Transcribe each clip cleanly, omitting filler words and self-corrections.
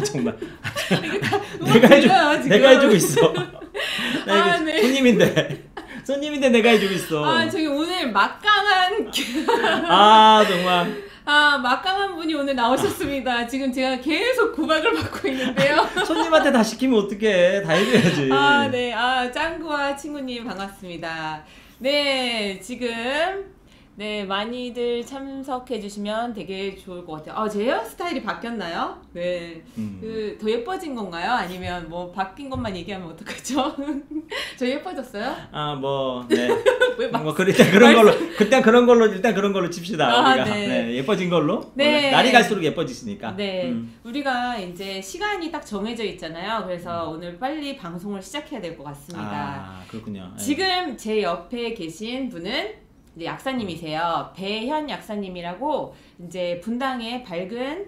정말. 내가 내가 해주고 있어. 아, 네. 손님인데 내가 해주고 있어. 아, 저기 오늘 막강한 아, 정말. 아, 막강한 분이 오늘 나오셨습니다. 지금 제가 계속 구박을 받고 있는데요. 손님한테 다 시키면 어떡해. 다 해줘야지. 아, 네. 아, 짱구와 친구님 반갑습니다. 네, 지금 네, 많이들 참석해 주시면 되게 좋을 것 같아요. 아, 제 헤어스타일이 바뀌었나요? 네. 더 예뻐진 건가요? 아니면 뭐 바뀐 것만 얘기하면 어떡하죠? 저 예뻐졌어요? 아, 뭐, 네. 뭐 일단 그런 걸로 일단 그런 걸로 칩시다. 아, 우리가. 네. 네, 예뻐진 걸로. 네. 날이 갈수록 예뻐지시니까. 네. 우리가 이제 시간이 딱 정해져 있잖아요. 그래서 오늘 빨리 방송을 시작해야 될 것 같습니다. 아, 그렇군요. 네. 지금 제 옆에 계신 분은 이제 약사님이세요. 배현 약사님이라고 이제 분당의 밝은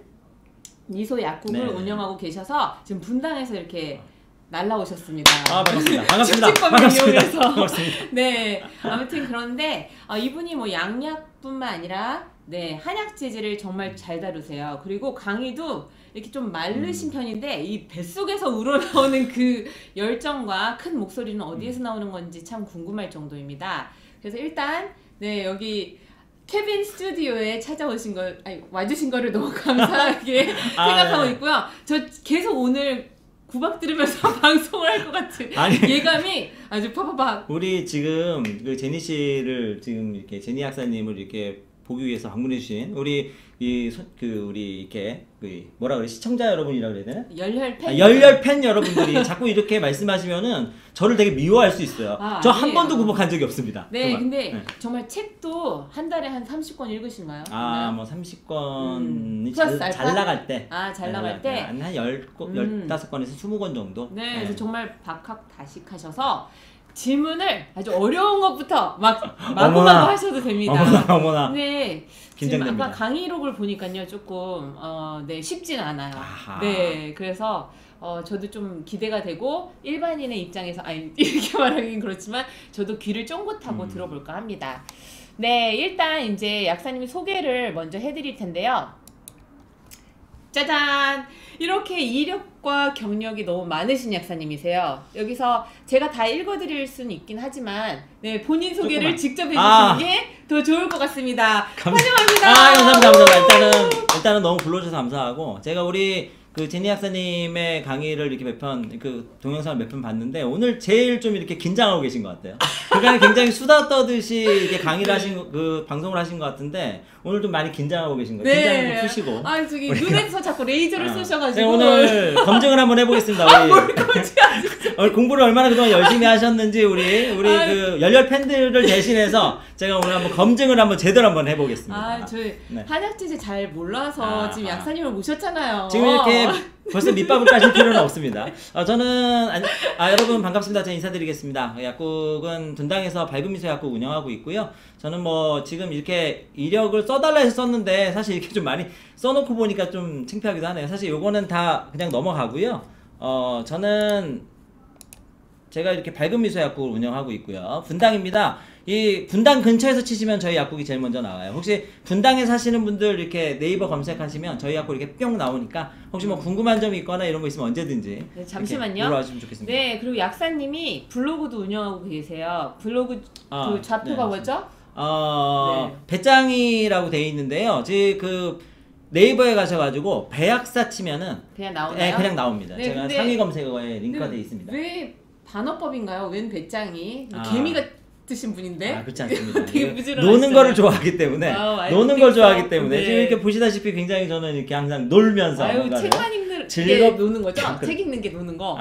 미소 약국을 네. 운영하고 계셔서 지금 분당에서 이렇게 날라오셨습니다. 아, 반갑습니다. 반갑습니다. 축지법을 이용해서. 반갑습니다. 네. 아무튼 그런데 이분이 뭐 양약뿐만 아니라 네, 한약 재질을 정말 잘 다루세요. 그리고 강의도 이렇게 좀 마르신 편인데 이 뱃속에서 우러나오는 그 열정과 큰 목소리는 어디에서 나오는 건지 참 궁금할 정도입니다. 그래서 일단 네, 여기 케빈 스튜디오에 찾아오신 걸, 아니, 와주신 거를 너무 감사하게 생각하고 네. 있고요. 저 계속 오늘 구박 들으면서 방송을 할 것 같은 아니, 예감이 아주 파파박. 우리 지금 그 제니 씨를 지금 이렇게 제니 약사님을 이렇게 보기 위해서 방문해 주신 우리 우리 이렇게 뭐라 그래, 시청자 여러분이라 그래야 되나? 열혈 팬. 열혈 팬 여러분들이 자꾸 이렇게 말씀하시면은 저를 되게 미워할 수 있어요. 저 한 아니에요. 번도 구박한 적이 없습니다. 네, 정말. 근데 네. 정말 책도 한 달에 한 30권 읽으시나요? 아, 뭐 30권이 플러스 잘 알파? 나갈 때. 아, 잘 나갈 때? 한 15권에서 20권 정도. 네, 그래서 정말 박학다식하셔서 질문을 아주 어려운 것부터 막 마구마구 하셔도 됩니다. 어머나. 네, 지금 긴장됩니다. 아까 강의록을 보니까요 조금 네, 쉽진 않아요. 아하. 네, 그래서 저도 좀 기대가 되고 일반인의 입장에서 아니 이렇게 말하긴 그렇지만 저도 귀를 쫑긋하고 들어볼까 합니다. 네, 일단 이제 약사님 소개를 먼저 해드릴 텐데요. 짜잔! 이렇게 이력과 경력이 너무 많으신 약사님이세요. 여기서 제가 다 읽어드릴 수는 있긴 하지만 네, 본인 소개를 직접 해주시는 게 더 좋을 것 같습니다. 환영합니다. 감사합니다. 일단은 너무 불러주셔서 감사하고, 제가 우리 그 제니 약사님의 강의를 이렇게 동영상을 몇 편 봤는데 오늘 제일 좀 이렇게 긴장하고 계신 것 같아요. 그러니까 굉장히 수다 떠듯이 이렇게 강의를 하신 방송을 하신 것 같은데 오늘 좀 많이 긴장하고 계신 거예요. 긴장을 좀 푸시고. 아, 저기 눈에서 자꾸 레이저를 쏘셔가지고. 네, 오늘 검증을 한번 해보겠습니다. 우리. 뭘 검증하지? 공부를 얼마나 그동안 열심히 하셨는지 우리 그 열혈 팬들을 대신해서 제가 오늘 한번 검증을 한번 제대로 한번 해보겠습니다. 저희 한약재질 잘 몰라서 지금 약사님을 모셨잖아요. 지금 이렇게 벌써 밑밥을 까실 필요는 없습니다. 저는 여러분 반갑습니다. 제가 인사드리겠습니다. 약국은 분당에서 밝은 미소 약국 운영하고 있고요. 저는 뭐 지금 이렇게 이력을 써달라 해서 썼는데 사실 이렇게 좀 많이 써놓고 보니까 좀 창피하기도 하네요. 사실 요거는 다 그냥 넘어가고요. 저는 제가 이렇게 밝은 미소 약국을 운영하고 있고요. 분당입니다. 이 분당 근처에서 치시면 저희 약국이 제일 먼저 나와요. 혹시 분당에 사시는 분들 이렇게 네이버 검색하시면 저희 약국 이렇게 뿅 나오니까 혹시 뭐 궁금한 점이 있거나 이런 거 있으면 언제든지 네, 잠시만요. 물어봐 주시면 좋겠습니다. 네, 그리고 약사님이 블로그도 운영하고 계세요. 블로그 그 좌표가 뭐죠? 배짱이라고 돼 있는데요. 그 네이버에 가셔가지고 배약사 치면은 그냥 나오나요? 네, 그냥 나옵니다. 네, 제가 상위 검색어에 링크가 돼 있습니다. 왜 반어법인가요? 웬 배짱이? 아. 개미가 드신 분인데? 그렇지 않습니다. 되게 부지런하시죠? 노는 거를 좋아하기 때문에 노는 걸 좋아하기 때문에 네. 지금 이렇게 보시다시피 굉장히 저는 이렇게 항상 놀면서 책만 읽는 게 노는 거죠? 책 읽는 게 노는 거?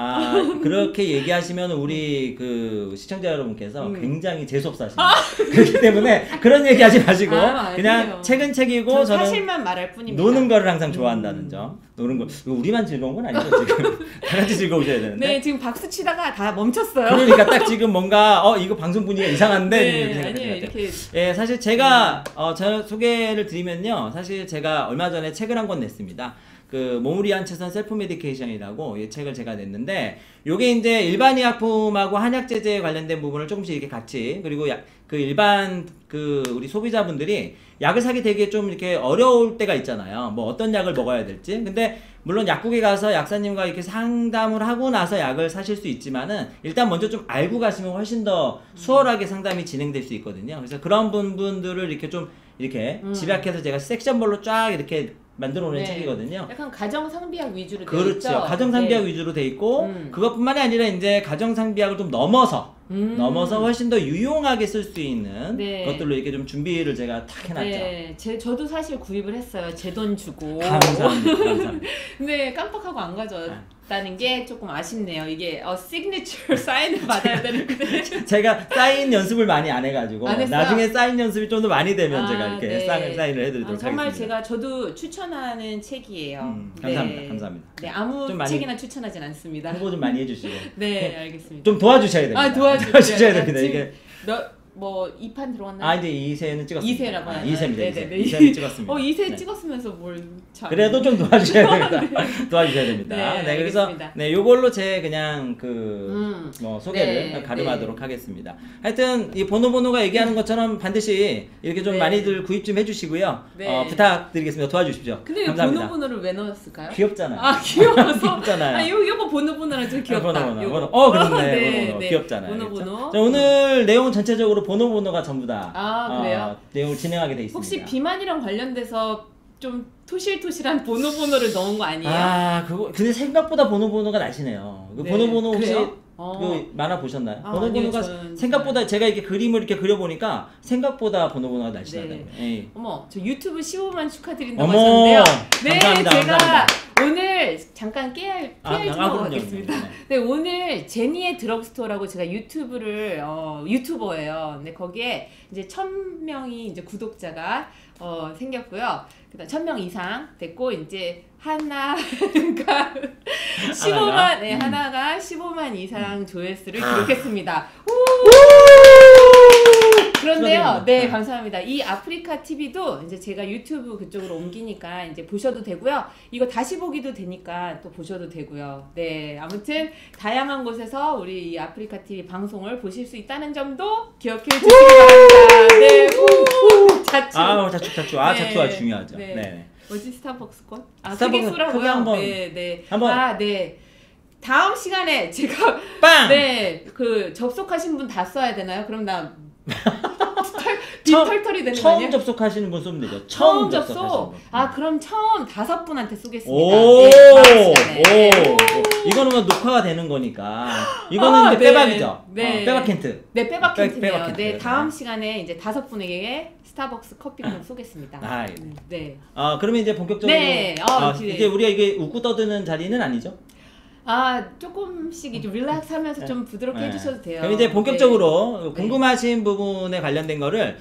그렇게 얘기하시면 우리 그 시청자 여러분께서 굉장히 재수없어하십니다. 그렇기 때문에 그런 얘기하지 마시고 그냥 책은 책이고 저는 사실만 말할 뿐입니다. 노는 거를 항상 좋아한다는 점. 노는 거 우리만 즐거운 건 아니죠 지금. 다 같이 즐거우셔야 되는데. 네, 지금 박수 치다가 다 멈췄어요. 그러니까 딱 지금 뭔가 이거 방송 분위기가 이상한데 네, 아니에요. 이렇게. 예, 사실 제가 저 소개를 드리면요. 사실 제가 얼마 전에 책을 한 권 냈습니다. 그 몸을 위한 최선 셀프 메디케이션이라고 이 책을 제가 냈는데, 요게 이제 일반 의약품하고 한약 제제에 관련된 부분을 조금씩 이렇게 같이, 그리고 그 일반 그 우리 소비자분들이 약을 사기 되게 좀 이렇게 어려울 때가 있잖아요. 뭐 어떤 약을 먹어야 될지. 근데 물론 약국에 가서 약사님과 이렇게 상담을 하고 나서 약을 사실 수 있지만은, 일단 먼저 좀 알고 가시면 훨씬 더 수월하게 상담이 진행될 수 있거든요. 그래서 그런 분들을 이렇게 좀 이렇게 집약해서 제가 섹션별로 쫙 이렇게 만들어 놓은 네. 책이거든요. 약간 가정 상비약 위주로 되어 그렇죠. 있죠. 가정 상비약 네. 위주로 돼 있고, 그것뿐만이 아니라 이제 가정 상비약을 좀 넘어서 훨씬 더 유용하게 쓸 수 있는 네. 것들로 이렇게 좀 준비를 제가 탁 해놨죠. 네, 저도 사실 구입을 했어요. 제 돈 주고. 감사합니다. 감사합니다. 근데 깜빡하고 안 가져왔다는 게 조금 아쉽네요. 이게 시그니처 사인을 받아야 되는데. 제가 사인 연습을 많이 안 해가지고, 안 했어요? 나중에 사인 연습이 좀 더 많이 되면 제가 이렇게 네. 사인을 해드리도록 정말 하겠습니다. 저도 추천하는 책이에요. 감사합니다. 네. 감사합니다. 네, 아무 좀 많이 책이나 추천하진 않습니다. 홍보 좀 많이 해주시고. 네, 알겠습니다. 좀 도와주셔야 됩니다. 도와주셔야 됩니다. 이게. 뭐 2판 들어갔나요? 아, 이제 2세는 찍었습니다. 2세라고 하나요? 2세입니다. 네네네. 2세는 찍었습니다. 2세 네. 찍었으면서 뭘 참. 그래도 좀 도와주셔야 됩니다. 도와주셔야 됩니다. 네, 그래서 알겠습니다. 네, 요걸로 제 그냥 소개를 네, 가름하도록 하겠습니다. 하여튼 이 번호가 얘기하는 것처럼 반드시 이렇게 좀 네. 많이들 구입 좀 해주시고요. 네. 부탁드리겠습니다. 도와주십시오. 근데 감사합니다. 번호를 왜 넣었을까요? 귀엽잖아요. 아, 귀여워서. 귀엽잖아요. 요거 번호는 좀 귀엽다. 요거. 그렇네. 번호. 귀엽잖아요. 번호. 자, 오늘 내용은 전체적으로 번호가 전부 다 그래요? 내용을 진행하게 돼 있습니다. 혹시 비만이랑 관련돼서 좀 토실토실한 번호를 넣은 거 아니에요? 근데 생각보다 번호가 나시네요. 그 네. 번호 혹시 그래요? 그 만화 보셨나요? 아니요, 번호가 저는 생각보다 제가 이렇게 그림을 이렇게 그려보니까 생각보다 번호가 날씬하더라고요. 네. 어머, 저 유튜브 15만 축하드린다고 어머, 하셨는데요. 네, 감사합니다, 제가 감사합니다. 오늘 잠깐 깨알 좀 하고 가겠습니다. 그럼요. 네, 오늘 제니의 드럭스토어라고 제가 유튜버예요. 근데 거기에 이제 1000명이 이제 구독자가 생겼고요. 그다음 1000명 이상 됐고, 이제 하나가 15만, 네, 하나가 15만 이상 조회수를 기록했습니다. 그런데요, 축하드립니다. 네, 감사합니다. 이 아프리카 TV도 이제 제가 유튜브 그쪽으로 옮기니까 이제 보셔도 되고요. 이거 다시 보기도 되니까 또 보셔도 되고요. 네, 아무튼 다양한 곳에서 우리 이 아프리카 TV 방송을 보실 수 있다는 점도 기억해 주시기 바랍니다. 네, 자축. 자축. 네. 자축 아주 중요하죠. 네. 네. 뭐지, 스타벅스 건? 스타벅스 크게 쏘라고요? 크게 한번. 네. 한번. 네. 다음 시간에 제가 빵! 네, 접속하신 분 다 써야 되나요? 그럼 나 털털이 되는 거 처음 아니에요? 접속하시는 분 쏘면 되죠. 처음 접속하시는 접속. 분. 그럼 처음 5분한테 쏘겠습니다. 오, 다음 시간에. 이거는 뭐 녹화가 되는 거니까. 이거는 이제 네. 빼박이죠. 네. 빼박 힌트. 네, 빼박 힌트네요. 빼박 힌트. 네, 다음 시간에 이제 5분에게 스타벅스 커피권 쏘겠습니다. 네. 그러면 이제 본격적으로. 네. 이제 우리가 이게 웃고 떠드는 자리는 아니죠? 조금씩 좀 릴렉스 하면서 좀 부드럽게 해주셔도 돼요. 그럼 이제 본격적으로 네. 궁금하신 부분에 관련된 거를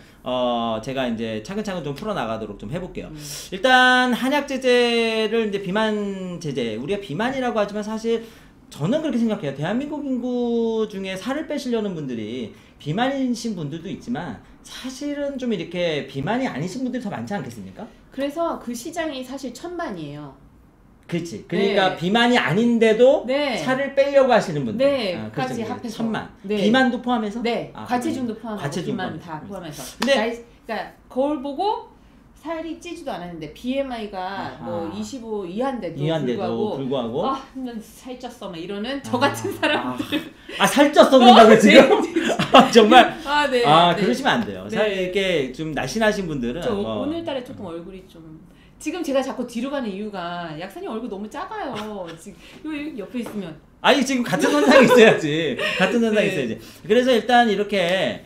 제가 이제 차근차근 좀 풀어나가도록 좀 해볼게요. 일단 한약 제제를 이제 비만 제제, 우리가 비만이라고 하지만 사실 저는 그렇게 생각해요. 대한민국 인구 중에 살을 빼시려는 분들이 비만이신 분들도 있지만 사실은 좀 이렇게 비만이 아니신 분들이 더 많지 않겠습니까? 그래서 그 시장이 사실 천만이에요. 그렇지. 그러니까 네. 비만이 아닌데도 네. 살을 빼려고 하시는 분들. 네, 까지 합해서. 1000만. 네. 비만도 포함해서? 네, 과체중도 포함하고 과체중 비만 다 포함해서. 근데 그러니까 거울 보고 살이 찌지도 않았는데 BMI가 뭐 25 이하인데도 불구하고 난 살쪘어 막 이러는 저 같은 사람들. 살쪘었는다고 지금? 정말. 네. 그러시면 안 돼요. 네. 이렇게 좀 날씬하신 분들은 오늘따라 조금 얼굴이 좀. 지금 제가 자꾸 뒤로 가는 이유가 약사님 얼굴 너무 작아요. 지금 여기 옆에 있으면. 지금 같은 현상이 있어야지. 같은 현상이 네. 있어야지. 그래서 일단 이렇게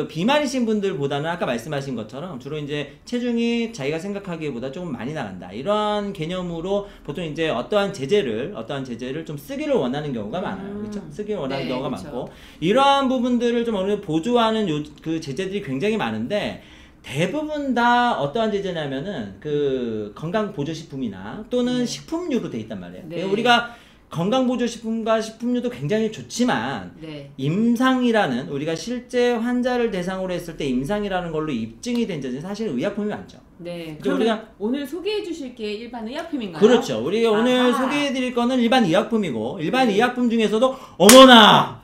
비만이신 분들보다는 아까 말씀하신 것처럼 주로 이제 체중이 자기가 생각하기보다 조금 많이 나간다. 이런 개념으로 보통 이제 어떠한 제재를 좀 쓰기를 원하는 경우가 많아요. 그렇죠? 쓰기를 원하는 경우가 그렇죠. 많고, 이러한 부분들을 좀 어느 정도 보조하는 그 제재들이 굉장히 많은데, 대부분 다 어떠한 제재냐면은 건강 보조식품이나 또는 식품류로 돼 있단 말이에요. 네. 우리가 건강보조식품과 식품류도 굉장히 좋지만 네. 임상이라는 우리가 실제 환자를 대상으로 했을 때 임상이라는 걸로 입증이 된 제제는 사실 의약품이 많죠. 네. 그럼 그러면 오늘 소개해 주실 게 일반 의약품인가요? 그렇죠. 우리가 오늘 아하. 소개해 드릴 거는 일반 의약품이고 일반 의약품 중에서도 어머나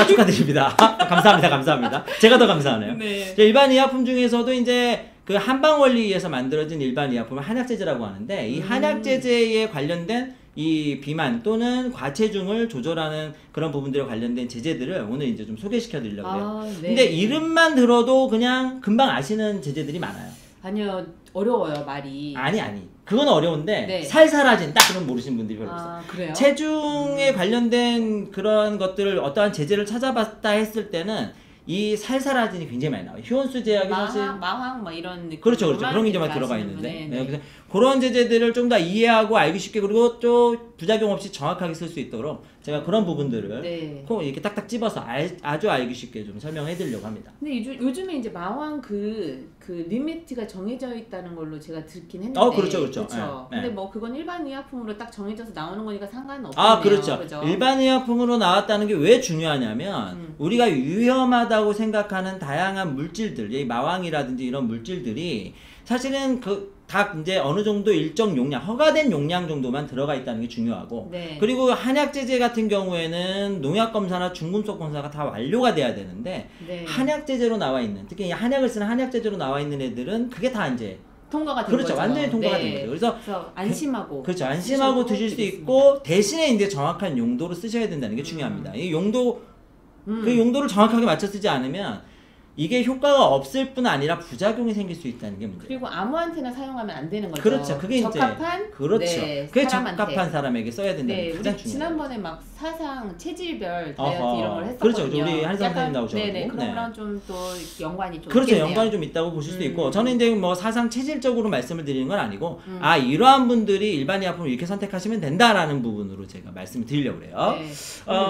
축하드립니다. 감사합니다. 감사합니다. 제가 더 감사하네요. 네. 일반 의약품 중에서도 이제 그 한방 원리에서 만들어진 일반 의약품을 한약제제라고 하는데 이 한약제제에 관련된 이 비만 또는 과체중을 조절하는 그런 부분들에 관련된 제제들을 오늘 이제 좀 소개시켜 드리려고 해요. 네. 근데 이름만 들어도 그냥 금방 아시는 제제들이 많아요. 아니요. 어려워요, 말이. 아니. 그건 어려운데 네. 살살아진 딱 그런 모르시는 분들이 별로 없어요. 그래요? 체중에 관련된 그런 것들을 어떠한 제제를 찾아봤다 했을 때는 이 살살아진이 굉장히 많이 나와요. 효온수 제약이 사실 마황 뭐 이런 느낌. 그렇죠. 그런 게 이제 막 들어가 있는데 그래서 그런 제제들을 좀 더 이해하고 알기 쉽게 그리고 또 부작용 없이 정확하게 쓸 수 있도록 제가 그런 부분들을 꼭 이렇게 딱딱 집어서 아주 알기 쉽게 좀 설명해 드리려고 합니다. 근데 요즘에 이제 마왕 그 리미트가 정해져 있다는 걸로 제가 듣긴 했는데. 그렇죠. 근데 뭐 그건 일반 의약품으로 딱 정해져서 나오는 거니까 상관은 없네요. 그렇죠. 그죠? 일반 의약품으로 나왔다는 게 왜 중요하냐면 우리가 위험하다고 생각하는 다양한 물질들, 이 마왕이라든지 이런 물질들이 사실은 다 이제 어느 정도 일정 용량, 허가된 용량 정도만 들어가 있다는 게 중요하고 그리고 한약제제 같은 경우에는 농약검사나 중금속 검사가 다 완료가 돼야 되는데 한약제제로 나와 있는 특히 한약을 쓰는 한약제제로 나와 있는 애들은 그게 다 이제 통과가 된 거죠. 완전히 통과가 된 거죠. 그래서 안심하고 그렇죠. 안심하고 드실 수 있고 대신에 이제 정확한 용도로 쓰셔야 된다는 게 중요합니다. 이 용도 그 용도를 정확하게 맞춰 쓰지 않으면 이게 효과가 없을 뿐 아니라 부작용이 생길 수 있다는 게 문제예요. 그리고 아무한테나 사용하면 안 되는 거죠. 그렇죠. 그게 적합한 그게 적합한 사람에게 써야 된다는 게 가장 중요해요. 지난번에 막 사상 체질별 다이어트 이런 걸 했었거든요. 그렇죠. 우리 한의사 선생님 나오셔가지고 그런 거랑 좀 또 연관이 좀 그렇죠. 있겠네요. 연관이 좀 있다고 보실 수도 있고 저는 이제 뭐 사상 체질적으로 말씀을 드리는 건 아니고 이러한 분들이 일반 의약품을 이렇게 선택하시면 된다라는 부분으로 제가 말씀을 드리려고 그래요.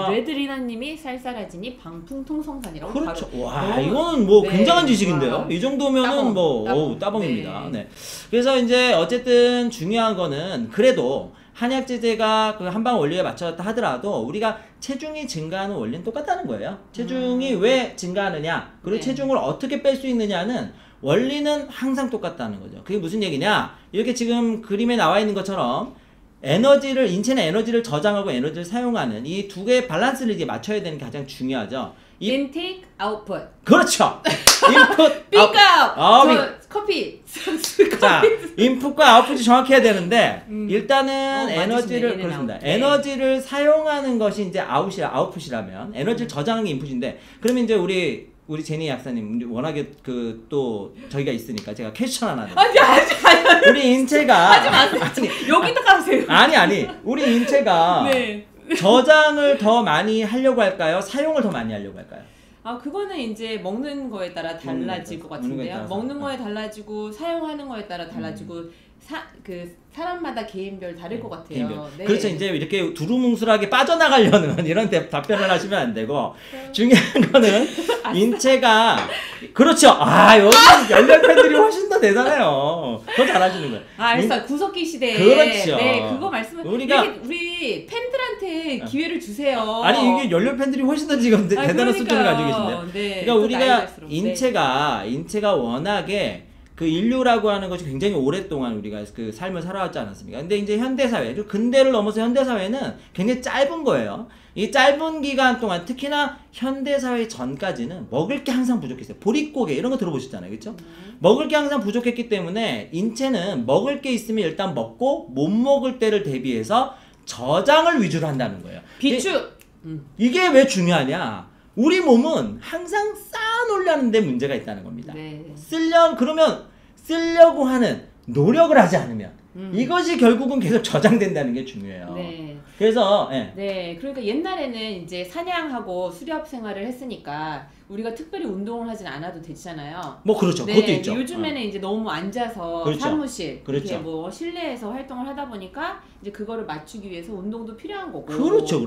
레드리나님이 쌀쌀하지니 방풍통성산이라고. 그렇죠. 와 이거는 뭐 굉장한 지식인데요. 이 정도면은 따봉. 따봉입니다. 그래서 이제 어쨌든 중요한 거는 그래도 한약제제가 그 한방 원리에 맞춰졌다 하더라도 우리가 체중이 증가하는 원리는 똑같다는 거예요. 체중이 왜 증가하느냐 그리고 체중을 어떻게 뺄 수 있느냐는 원리는 항상 똑같다는 거죠. 그게 무슨 얘기냐 이렇게 지금 그림에 나와 있는 것처럼 인체는 에너지를 저장하고 에너지를 사용하는 이 두 개의 밸런스를 이제 맞춰야 되는 게 가장 중요하죠. 인테이크, 아웃풋. 그렇죠. 인풋, 빅업. 커피. 자, 인풋과 아웃풋이 정확해야 되는데 일단은 에너지를 그렇습니다. 에너지를 사용하는 것이 이제 아웃풋이라면 에너지를 저장하는 게 인풋인데 그러면 이제 우리 제니 약사님 워낙에 또 저희가 있으니까 제가 퀘스천 하나 아니. 우리 인체가 하지 마세요. 여기다 가세요. 아니 우리 인체가 저장을 더 많이 하려고 할까요? 사용을 더 많이 하려고 할까요? 그거는 이제 먹는 거에 따라 달라질 것 같은데요. 먹는 거에 달라지고 사용하는 거에 따라 달라지고 사람마다 개인별 다를 것 같아요. 그렇죠. 이제 이렇게 두루뭉술하게 빠져나가려는 이런 답변을 하시면 안 되고 중요한 거는 인체가 그렇죠. 여기 연령팬들이 훨씬 더 대단해요. 더 잘하시는 거예요. 알았어. 구석기 시대에. 그렇죠. 그거 말씀을 우리 팬들한테 기회를 주세요. 아니 이게 연령팬들이 훨씬 더 지금 대단한 수준을 가지고 계신데요. 그러니까 우리가 인체가 워낙에 그 인류라고 하는 것이 굉장히 오랫동안 우리가 그 삶을 살아왔지 않았습니까? 근데 이제 현대사회, 근대를 넘어서 현대사회는 굉장히 짧은 거예요. 이 짧은 기간 동안 특히나 현대사회 전까지는 먹을 게 항상 부족했어요. 보릿고개 이런 거 들어보셨잖아요. 그렇죠? 먹을 게 항상 부족했기 때문에 인체는 먹을 게 있으면 일단 먹고 못 먹을 때를 대비해서 저장을 위주로 한다는 거예요. 비축! 이게 왜 중요하냐? 우리 몸은 항상 쌓아놓으려는 데 문제가 있다는 겁니다. 그러면 쓰려고 하는 노력을 하지 않으면 이것이 결국은 계속 저장된다는 게 중요해요. 그래서 그러니까 옛날에는 이제 사냥하고 수렵 생활을 했으니까 우리가 특별히 운동을 하진 않아도 되잖아요. 뭐 그렇죠. 그것도 있죠. 요즘에는 이제 너무 앉아서 사무실, 그렇죠. 뭐 실내에서 활동을 하다 보니까 이제 그거를 맞추기 위해서 운동도 필요한 거고. 그렇죠.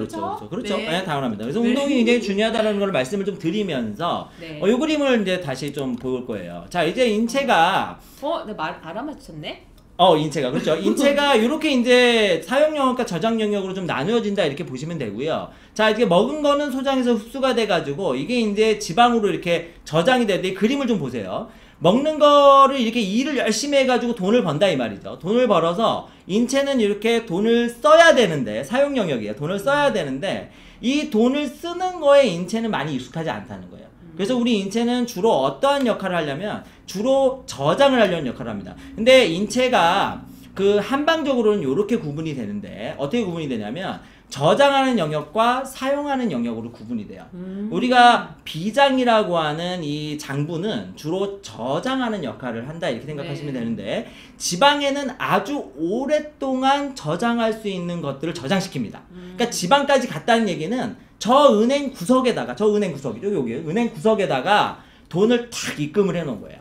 당연합니다. 그래서 운동이 굉장히 중요하다는 걸 말씀을 좀 드리면서 이 그림을 이제 다시 좀 볼 거예요. 자, 이제 인체가 말 알아맞혔네? 인체가 그렇죠. 인체가 이렇게 이제 사용 영역과 저장 영역으로 좀 나누어진다 이렇게 보시면 되고요. 자, 이게 먹은 거는 소장에서 흡수가 돼가지고 이게 이제 지방으로 이렇게 저장이 되는데 그림을 좀 보세요. 먹는 거를 이렇게 일을 열심히 해가지고 돈을 번다 이 말이죠. 돈을 벌어서 인체는 이렇게 돈을 써야 되는데 사용 영역이에요. 돈을 써야 되는데 이 돈을 쓰는 거에 인체는 많이 익숙하지 않다는 거예요. 그래서 우리 인체는 주로 어떠한 역할을 하려면 주로 저장을 하려는 역할을 합니다. 근데 인체가 그 한방적으로는 이렇게 구분이 되는데 어떻게 구분이 되냐면 저장하는 영역과 사용하는 영역으로 구분이 돼요. 우리가 비장이라고 하는 이 장부는 주로 저장하는 역할을 한다 이렇게 생각하시면 네. 되는데 지방에는 아주 오랫동안 저장할 수 있는 것들을 저장시킵니다. 그러니까 지방까지 갔다는 얘기는 저 은행 구석에다가 저 은행 구석이죠. 여기 은행 구석에다가 돈을 탁 입금을 해 놓은 거예요.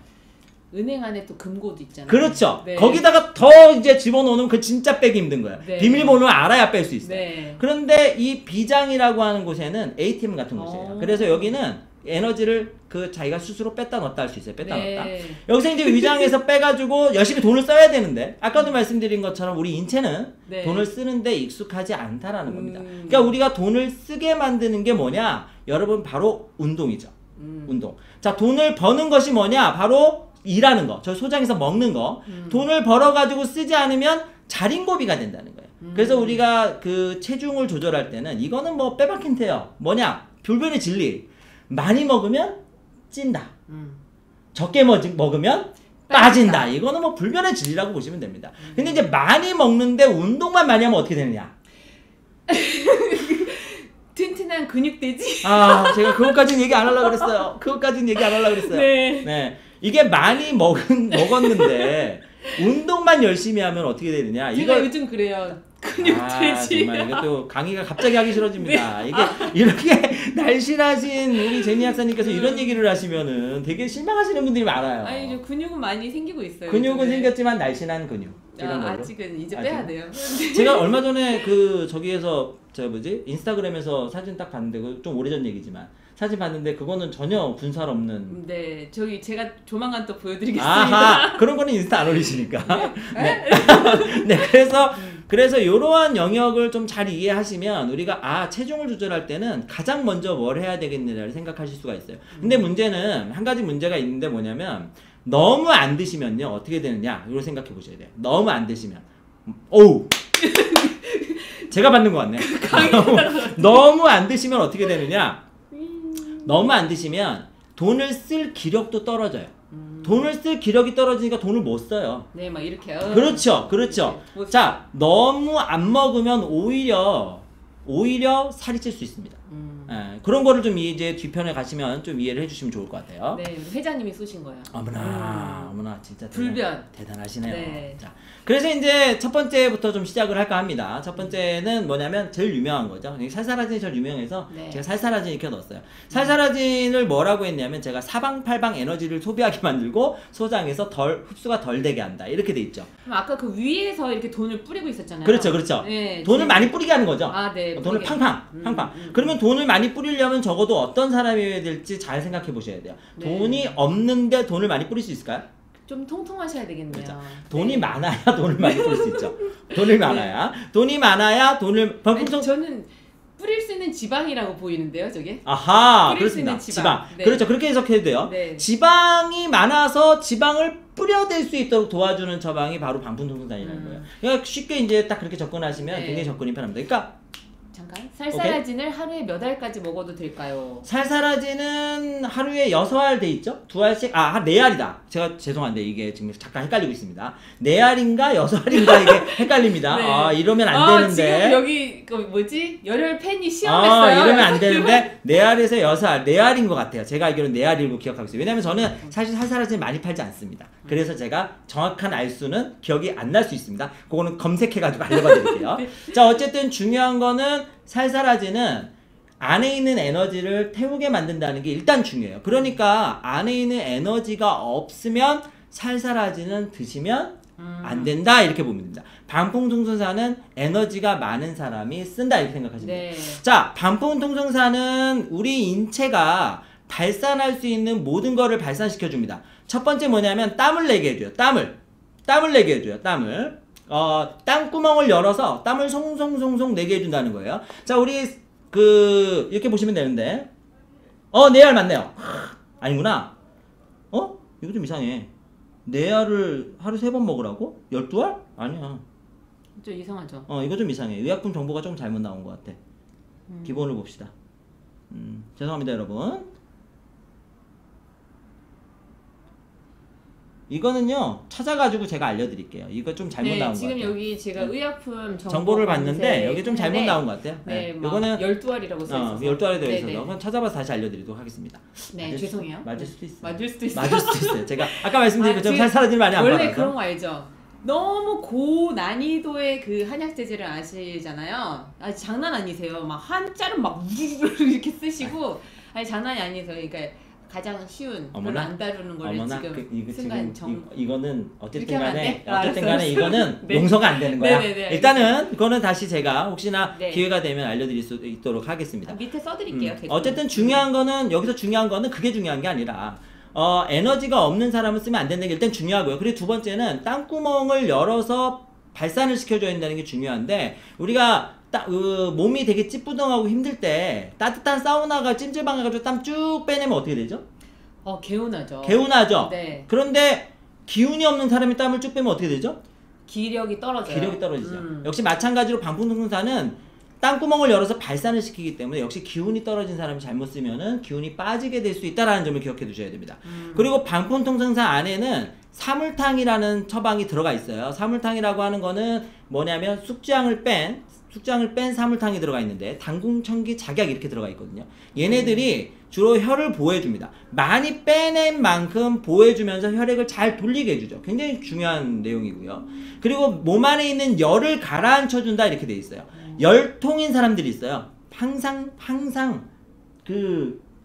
은행 안에 또 금고도 있잖아요. 그렇죠. 네. 거기다가 더 이제 집어넣으면 그 진짜 빼기 힘든 거예요. 네. 비밀번호를 알아야 뺄 수 있어요. 네. 그런데 이 비장이라고 하는 곳에는 ATM 같은 곳이에요. 그래서 여기는 에너지를 그 자기가 스스로 뺐다 넣었다 할 수 있어요. 뺐다 네. 넣었다. 여기서 이제 위장에서 빼가지고 열심히 돈을 써야 되는데 아까도 말씀드린 것처럼 우리 인체는 네. 돈을 쓰는데 익숙하지 않다라는 겁니다. 그러니까 우리가 돈을 쓰게 만드는 게 뭐냐? 여러분 바로 운동이죠. 운동. 자, 돈을 버는 것이 뭐냐? 바로 일하는 거. 저 소장에서 먹는 거. 돈을 벌어가지고 쓰지 않으면 자린고비가 된다는 거예요. 그래서 우리가 그 체중을 조절할 때는 이거는 뭐 빼박 힌트예요. 뭐냐? 불변의 진리. 많이 먹으면 찐다. 적게 먹으면 빠진다. 이거는 뭐 불변의 진리라고 보시면 됩니다. 근데 이제 많이 먹는데 운동만 많이 하면 어떻게 되느냐? 튼튼한 근육돼지. 아, 제가 그것까지는 얘기 안 하려고 그랬어요. 그것까지는 얘기 안 하려고 그랬어요. 네. 네. 이게 많이 먹었는데 운동만 열심히 하면 어떻게 되느냐? 제가 요즘 그래요. 근육돼지. 정말 이것도 강의가 갑자기 하기 싫어집니다. 이게 이렇게 날씬하신 우리 제니 학사님께서 이런 얘기를 하시면은 되게 실망하시는 분들이 많아요. 아니, 저 근육은 많이 생기고 있어요. 근육은 요즘에. 생겼지만 날씬한 근육. 이런 걸로. 아직은 이제 빼야 돼요. 제가 얼마 전에 그 저기에서 저 뭐지 인스타그램에서 사진 딱 봤는데 그 좀 오래전 얘기지만 사진 봤는데 그거는 전혀 군살 없는. 네, 저기 제가 조만간 또 보여드리겠습니다. 아하, 그런 거는 인스타 안 올리시니까. 네. 네, 그래서 이러한 영역을 좀 잘 이해하시면 우리가 체중을 조절할 때는 가장 먼저 뭘 해야 되겠느냐를 생각하실 수가 있어요. 근데 문제는 한 가지 문제가 있는데 뭐냐면 너무 안 드시면요 어떻게 되느냐 이걸 생각해 보셔야 돼요. 너무 안 드시면 어우 제가 받는 것 같네. 너무 안 드시면 어떻게 되느냐? 너무 안 드시면 돈을 쓸 기력도 떨어져요. 돈을 쓸 기력이 떨어지니까 돈을 못 써요. 네, 막 이렇게요. 그렇죠. 네, 자, 너무 안 먹으면 오히려 살이 찔 수 있습니다. 그런 거를 좀 이제 뒤편에 가시면 좀 이해를 해주시면 좋을 것 같아요. 네, 회장님이 쏘신 거예요. 어머나 진짜 불변. 대단하시네요. 네. 자, 그래서 이제 첫 번째부터 좀 시작을 할까 합니다. 첫 번째는 뭐냐면 제일 유명한 거죠. 살사라진이 제일 유명해서 네. 제가 살사라진 이렇게 넣었어요. 살사라진을 뭐라고 했냐면 제가 사방팔방 에너지를 소비하게 만들고 소장에서 흡수가 덜 되게 한다. 이렇게 돼 있죠. 그럼 아까 그 위에서 이렇게 돈을 뿌리고 있었잖아요. 그렇죠. 네, 돈을 많이 뿌리게 하는 거죠. 네. 돈을 뿌리게. 팡팡. 그러면 돈을 많이 뿌리려면 적어도 어떤 사람이어야 될지 잘 생각해 보셔야 돼요. 네. 돈이 없는데 돈을 많이 뿌릴 수 있을까요? 좀 통통하셔야 되겠네요. 그렇죠. 돈이 많아야 돈을 많이 뿌릴 수 있죠. 돈이 많아야 돈을 아니, 저는 뿌릴 수 있는 지방이라고 보이는데요, 저게? 아하, 뿌릴 수 그렇습니다. 있는 지방. 네. 그렇죠. 그렇게 해석해도 돼요. 네. 지방이 많아서 지방을 뿌려댈 수 있도록 도와주는 처방이 바로 방풍통통산이라는 거예요. 그러니까 쉽게 이제 딱 그렇게 접근하시면 네. 굉장히 접근이 편합니다. 그러니까 잠깐. 살사라진을 하루에 몇 알까지 먹어도 될까요? 살사라진은 하루에 6알 돼 있죠? 2알씩 4알이다. 제가 죄송한데 이게 지금 잠깐 헷갈리고 있습니다. 4알인가 6알인가 이게 헷갈립니다. 네. 이러면 안 되는데. 지금 여기 그 뭐지? 열혈 팬이 시험했어요. 이러면 안 되는데 4알에서 6알, 4알인 것 같아요. 제가 알기로는 4알이고 기억하고 있어요. 왜냐면 저는 사실 살사라진 많이 팔지 않습니다. 그래서 제가 정확한 알수는 기억이 안 날 수 있습니다. 그거는 검색해가지고 알려봐 드릴게요. 네. 자, 어쨌든 중요한 거는 살사라진은 안에 있는 에너지를 태우게 만든다는 게 일단 중요해요. 그러니까 안에 있는 에너지가 없으면 살사라진은 드시면 안 된다 이렇게 보면 됩니다. 방풍통통산은 에너지가 많은 사람이 쓴다 이렇게 생각하시면 돼요. 네. 자, 방풍통통산은 우리 인체가 발산할 수 있는 모든 거를 발산시켜 줍니다. 첫 번째 뭐냐면 땀을 내게 해줘요. 땀을. 땀을 내게 해줘요. 땀을. 땀구멍을 열어서 땀을 송송송송 내게 해준다는 거예요. 자, 우리 이렇게 보시면 되는데, 네 알 맞네요. 아니구나. 이거 좀 이상해. 네 알을 하루 3번 먹으라고? 12알? 아니야. 좀 이상하죠. 이거 좀 이상해. 의약품 정보가 좀 잘못 나온 것 같아. 기본을 봅시다. 죄송합니다, 여러분. 이거는요, 찾아가지고 제가 알려드릴게요. 이거 좀 잘못 나온 것 같아요. 지금 여기 제가 의약품 정보를 봤는데, 여기 좀 잘못 나온 것 같아요. 네, 이거는 12알이라고 써있어서. 12알에 되어 있어서 한번 찾아봐서 다시 알려드리도록 하겠습니다. 네, 죄송해요. 맞을 수도 있어요. 맞을 수도 있어요. 맞을 수도 있어요. 제가 아까 말씀드린 것처럼 사람들이 많이 안 받아서. 원래 그런 거 알죠? 너무 고난이도의 그 한약 재질을 아시잖아요. 장난 아니세요. 막 한자를 막 이렇게 쓰시고 장난이 아니세요. 그러니까 가장 쉬운 별로 안 다루는 거를 지금 순간 이거는 어쨌든 간에 알았어요. 이거는 네. 용서가 안 되는 거야. 네네네, 일단은 그거는 다시 제가 혹시나 네. 기회가 되면 알려드릴 수 있도록 하겠습니다. 밑에 써드릴게요. 어쨌든 중요한 거는 여기서 중요한 거는 그게 중요한 게 아니라 에너지가 없는 사람은 쓰면 안 된다는 게 일단 중요하고요. 그리고 두 번째는 땀구멍을 열어서 발산을 시켜줘야 된다는 게 중요한데, 우리가 몸이 되게 찌뿌둥하고 힘들 때 따뜻한 사우나가 찜질방 가가지고 땀 쭉 빼내면 어떻게 되죠? 개운하죠. 개운하죠? 네. 그런데 기운이 없는 사람이 땀을 쭉 빼면 어떻게 되죠? 기력이 떨어져요. 기력이 떨어지죠. 역시 마찬가지로 방풍통사는 땀구멍을 열어서 발산을 시키기 때문에 역시 기운이 떨어진 사람이 잘못 쓰면은 기운이 빠지게 될 수 있다는 점을 기억해 두셔야 됩니다. 그리고 방풍통상사 안에는 사물탕이라는 처방이 들어가 있어요. 사물탕이라고 하는 거는 뭐냐면 숙장을 뺀 사물탕이 들어가 있는데, 당궁청기 작약 이렇게 들어가 있거든요. 얘네들이 주로 혈을 보호해줍니다. 많이 빼낸 만큼 보호해주면서 혈액을 잘 돌리게 해주죠. 굉장히 중요한 내용이고요. 그리고 몸 안에 있는 열을 가라앉혀준다 이렇게 돼 있어요. 열통인 사람들이 있어요. 항상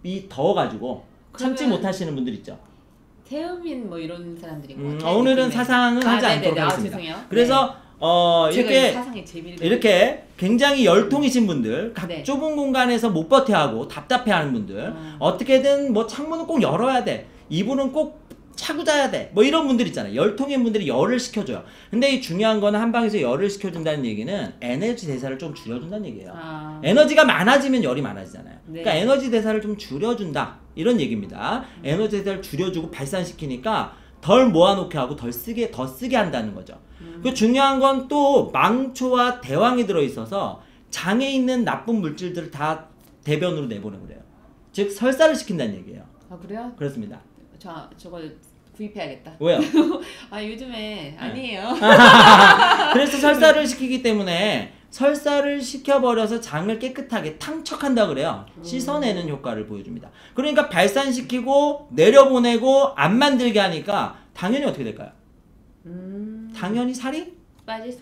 이 더워가지고 참지 못하시는 분들 있죠. 태음인 뭐 이런 사람들인 것 같아요. 오늘은 사상은 하지 않도록 하겠습니다. 죄송해요. 그래서 이렇게 굉장히 열통이신 분들, 좁은 공간에서 못 버텨하고 답답해하는 분들, 어떻게든 뭐 창문은 꼭 열어야 돼, 이불은 꼭 차고 자야 돼, 뭐 이런 분들 있잖아요. 열통인 분들이 열을 시켜줘요. 근데 이 중요한 거는 한방에서 열을 시켜준다는 얘기는 에너지 대사를 좀 줄여준다는 얘기예요. 에너지가 많아지면 열이 많아지잖아요. 그러니까 에너지 대사를 좀 줄여준다 이런 얘기입니다. 에너지 대사를 줄여주고 발산시키니까 덜 모아놓게 하고 더 쓰게 한다는 거죠. 그 중요한 건 또 망초와 대왕이 들어있어서 장에 있는 나쁜 물질들을 다 대변으로 내보내고 그래요. 즉 설사를 시킨다는 얘기예요. 그래요? 그렇습니다. 저거 구입해야겠다. 왜요? 요즘에 아니에요. 그래서 설사를 시키기 때문에 설사를 시켜버려서 장을 깨끗하게 탕척한다 그래요. 씻어내는 효과를 보여줍니다. 그러니까 발산시키고 내려보내고 안 만들게 하니까 당연히 어떻게 될까요? 당연히 살이 빠질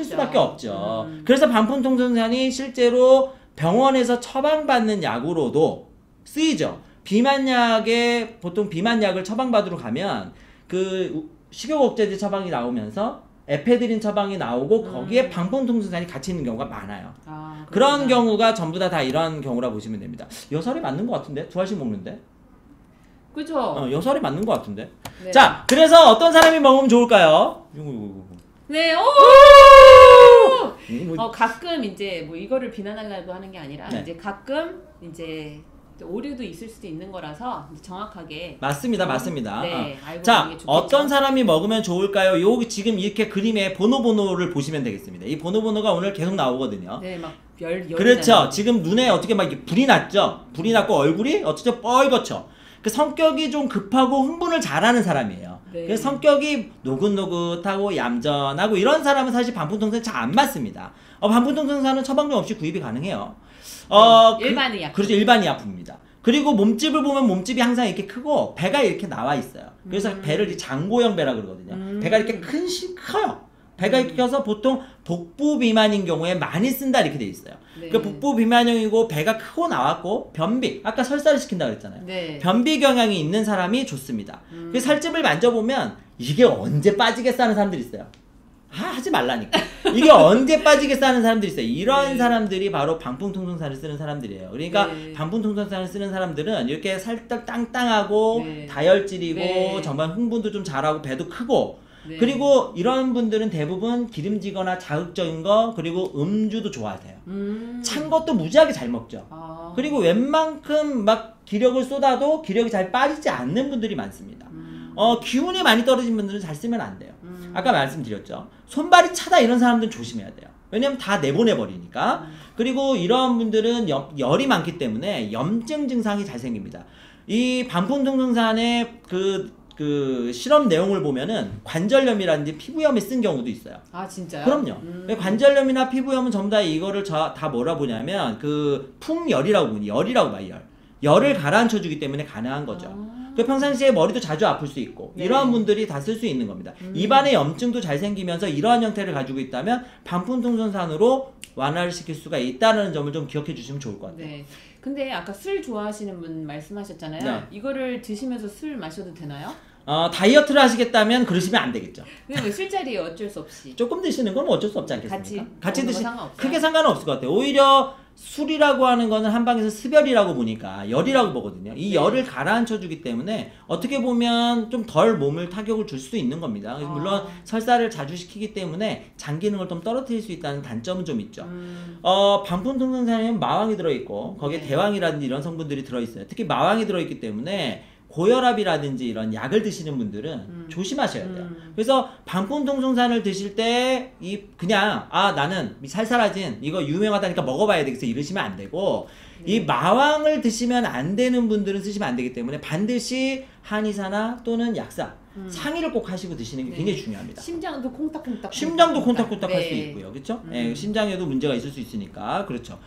수밖에 없죠. 그래서 방풍통선산이 실제로 병원에서 처방받는 약으로도 쓰이죠. 비만약에 보통 비만약을 처방받으러 가면 그 식욕억제제 처방이 나오면서 에페드린 처방이 나오고 거기에 방풍통선산이 같이 있는 경우가 많아요. 그런 경우가 전부 다 이런 경우라 보시면 됩니다. 여살이 맞는 것 같은데? 2알씩 먹는데? 그죠? 여살이 맞는 것 같은데? 네. 자, 그래서 어떤 사람이 먹으면 좋을까요? 네, 가끔 이제 뭐 이거를 비난하려고 하는 게 아니라 이제 가끔 이제 오류도 있을 수도 있는 거라서 정확하게 맞습니다. 네, 알고 자, 있는 게 좋겠죠? 어떤 사람이 먹으면 좋을까요? 여기 지금 이렇게 그림에 번호를 보시면 되겠습니다. 이 번호가 오늘 계속 나오거든요. 네, 막 그렇죠. 지금 눈에 어떻게 막 불이 났죠? 불이 났고 얼굴이 어쩌죠? 뻘겋죠. 그 성격이 좀 급하고 흥분을 잘하는 사람이에요. 네. 그래서 성격이 노긋노긋하고 얌전하고 이런 사람은 사실 방풍통선 잘 안 맞습니다. 방풍통선사는 처방전 없이 구입이 가능해요. 일반 의약. 그렇죠. 일반 의약품입니다. 그리고 몸집을 보면 몸집이 항상 이렇게 크고 배가 이렇게 나와 있어요. 그래서 배를 장고형 배라 그러거든요. 배가 이렇게 커요. 배가 이렇게 커서 보통 복부 비만인 경우에 많이 쓴다 이렇게 돼 있어요. 네. 그 복부 비만형이고 배가 크고 나왔고 변비, 아까 설사를 시킨다 그랬잖아요. 네. 변비 경향이 있는 사람이 좋습니다. 그 살집을 만져보면 이게 언제 빠지겠어 하는 사람들이 있어요. 하지 말라니까. 이게 언제 빠지겠어 하는 사람들이 있어요. 이런 사람들이 바로 방풍통선산을 쓰는 사람들이에요. 그러니까 방풍통선산을 쓰는 사람들은 이렇게 살짝 땅땅하고 다혈질이고 정말 흥분도 좀 잘하고 배도 크고 네. 그리고 이런 분들은 대부분 기름지거나 자극적인 거 그리고 음주도 좋아하세요. 찬 것도 무지하게 잘 먹죠. 그리고 웬만큼 막 기력을 쏟아도 기력이 잘 빠지지 않는 분들이 많습니다. 기운이 많이 떨어진 분들은 잘 쓰면 안 돼요. 아까 말씀드렸죠. 손발이 차다 이런 사람들은 조심해야 돼요. 왜냐면 다 내보내버리니까. 그리고 이런 분들은 열이 많기 때문에 염증 증상이 잘 생깁니다. 이 반풍통성산의 그 실험 내용을 보면은 관절염이라든지 피부염에 쓴 경우도 있어요. 아 진짜요? 그럼요. 관절염이나 피부염은 전부 다 이거를 다 뭐라 보냐면 그 풍열이라고 보니 열이라고 봐요. 열을 가라앉혀 주기 때문에 가능한 거죠. 그 평상시에 머리도 자주 아플 수 있고 네. 이러한 분들이 다 쓸 수 있는 겁니다. 입안에 염증도 잘 생기면서 이러한 형태를 가지고 있다면 반풍통선산으로 완화를 시킬 수가 있다는 점을 좀 기억해 주시면 좋을 것 같아요. 네. 근데 아까 술 좋아하시는 분 말씀하셨잖아요. 네. 이거를 드시면서 술 마셔도 되나요? 다이어트를 하시겠다면 그러시면 안 되겠죠. 근데 뭐 술자리에 어쩔 수 없이 조금 드시는 건 어쩔 수 없지 않겠습니까? 같이 먹는 거 드시 상관없어요? 크게 상관은 없을 것 같아요. 오히려 술이라고 하는 거는 한방에서 습열이라고 보니까 열이라고 보거든요. 이 네. 열을 가라앉혀 주기 때문에 어떻게 보면 좀 덜 몸을 타격을 줄 수 있는 겁니다. 그래서 물론 설사를 자주 시키기 때문에 장 기능을 좀 떨어뜨릴 수 있다는 단점은 좀 있죠. 반풍통성산에는 마왕이 들어있고 거기에 네. 대왕이라든지 이런 성분들이 들어있어요. 특히 마왕이 들어있기 때문에 고혈압이라든지 이런 약을 드시는 분들은 조심하셔야 돼요. 그래서 반풍통성산을 드실 때 그냥 나는 살살하진 이거 유명하다니까 먹어봐야 되겠어 이러시면 안 되고 네. 이 마왕을 드시면 안 되는 분들은 쓰시면 안 되기 때문에 반드시 한의사나 또는 약사 상의를 꼭 하시고 드시는 게 네. 굉장히 중요합니다. 심장도 콩닥콩닥 심장도 콩닥콩닥 할 수 네. 있고요. 그렇죠? 예, 심장에도 문제가 있을 수 있으니까. 그렇죠.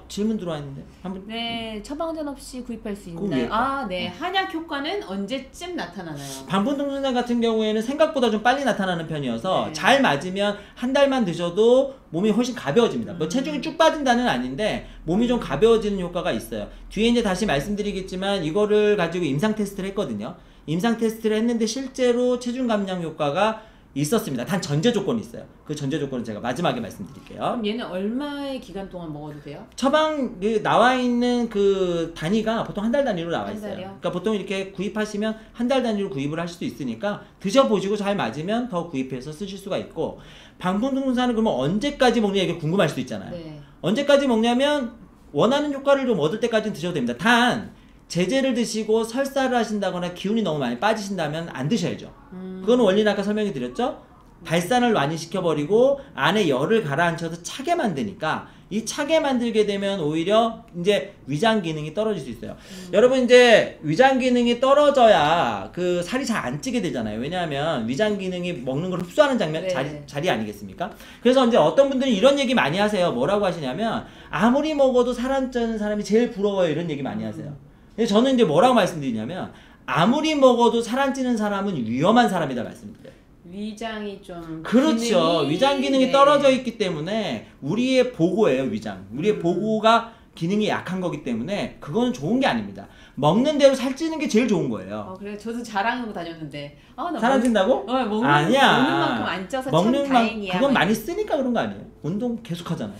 질문 들어와 있는데. 한번 네, 처방전 없이 구입할 수 그 있나요? 위에 네. 한약 효과는 언제쯤 나타나나요? 반풍통성산 같은 경우에는 생각보다 좀 빨리 나타나는 편이어서 네. 잘 맞으면 한 달만 드셔도 몸이 훨씬 가벼워집니다. 뭐 체중이 쭉 빠진다는 아닌데 몸이 좀 가벼워지는 효과가 있어요. 뒤에 이제 다시 말씀드리겠지만 이거를 가지고 임상 테스트를 했거든요. 임상 테스트를 했는데 실제로 체중 감량 효과가 있었습니다. 단 전제 조건이 있어요. 그 전제 조건은 제가 마지막에 말씀드릴게요. 그럼 얘는 얼마의 기간 동안 먹어도 돼요? 처방 나와 있는 그 단위가 보통 한 달 단위로 나와 한 있어요. 달이요? 그러니까 보통 이렇게 구입하시면 한 달 단위로 구입을 하실 수 있으니까 드셔보시고 잘 맞으면 더 구입해서 쓰실 수가 있고 반풍통성산은 그러면 언제까지 먹냐 이게 궁금할 수도 있잖아요. 네. 언제까지 먹냐면 원하는 효과를 좀 얻을 때까지는 드셔도 됩니다. 단 제제를 드시고 설사를 하신다거나 기운이 너무 많이 빠지신다면 안 드셔야죠. 그건 원리는 아까 설명해 드렸죠. 발산을 많이 시켜버리고 안에 열을 가라앉혀서 차게 만드니까 이 차게 만들게 되면 오히려 이제 위장 기능이 떨어질 수 있어요. 여러분 이제 위장 기능이 떨어져야 그 살이 잘 안 찌게 되잖아요. 왜냐하면 위장 기능이 먹는 걸 흡수하는 네. 자리 아니겠습니까? 그래서 이제 어떤 분들은 이런 얘기 많이 하세요. 뭐라고 하시냐면 아무리 먹어도 살 안 찌는 사람이 제일 부러워요. 이런 얘기 많이 하세요. 근데 저는 이제 뭐라고 말씀드리냐면 아무리 먹어도 살 안 찌는 사람은 위험한 사람이다 말씀드려요. 위장이 좀 그렇죠. 위장 기능이 네. 떨어져 있기 때문에 우리의 보고예요. 위장. 우리의 보고가 기능이 약한 거기 때문에 그거는 좋은 게 아닙니다. 먹는 대로 살찌는 게 제일 좋은 거예요. 그래 저도 자랑하고 다녔는데 나 살 안 찐다고? 먹는 아니야. 만큼 안 쪄서 참 다행이야. 그건 많이 쓰니까 그런 거 아니에요? 운동 계속 하잖아요.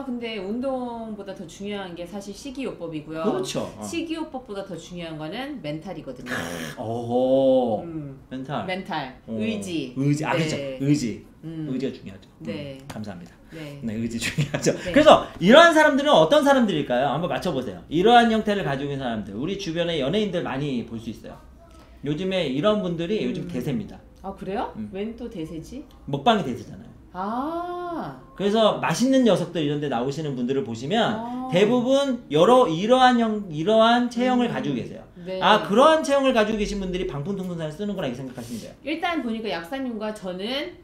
근데 운동보다 더 중요한 게 사실 식이요법이고요. 그렇죠. 식이요법보다 더 중요한 거는 멘탈이거든요. 오. 멘탈. 멘탈, 오. 의지. 의지. 네. 그렇죠. 의지. 음. 의지가 중요하죠. 네. 감사합니다. 네. 네, 의지 중요하죠. 네. 그래서 이러한 사람들은 어떤 사람들일까요? 한번 맞춰보세요. 이러한 형태를 가지고 있는 사람들, 우리 주변에 연예인들 많이 볼 수 있어요. 요즘에 이런 분들이 요즘 대세입니다. 그래요? 웬 또 대세지? 먹방이 대세잖아요. 그래서 맛있는 녀석들 이런 데 나오시는 분들을 보시면 대부분 이러한 체형을 가지고 계세요. 네. 그러한 체형을 가지고 계신 분들이 방풍통성산을 쓰는 거라 이렇게 생각하시면 돼요. 일단 보니까 약사님과 저는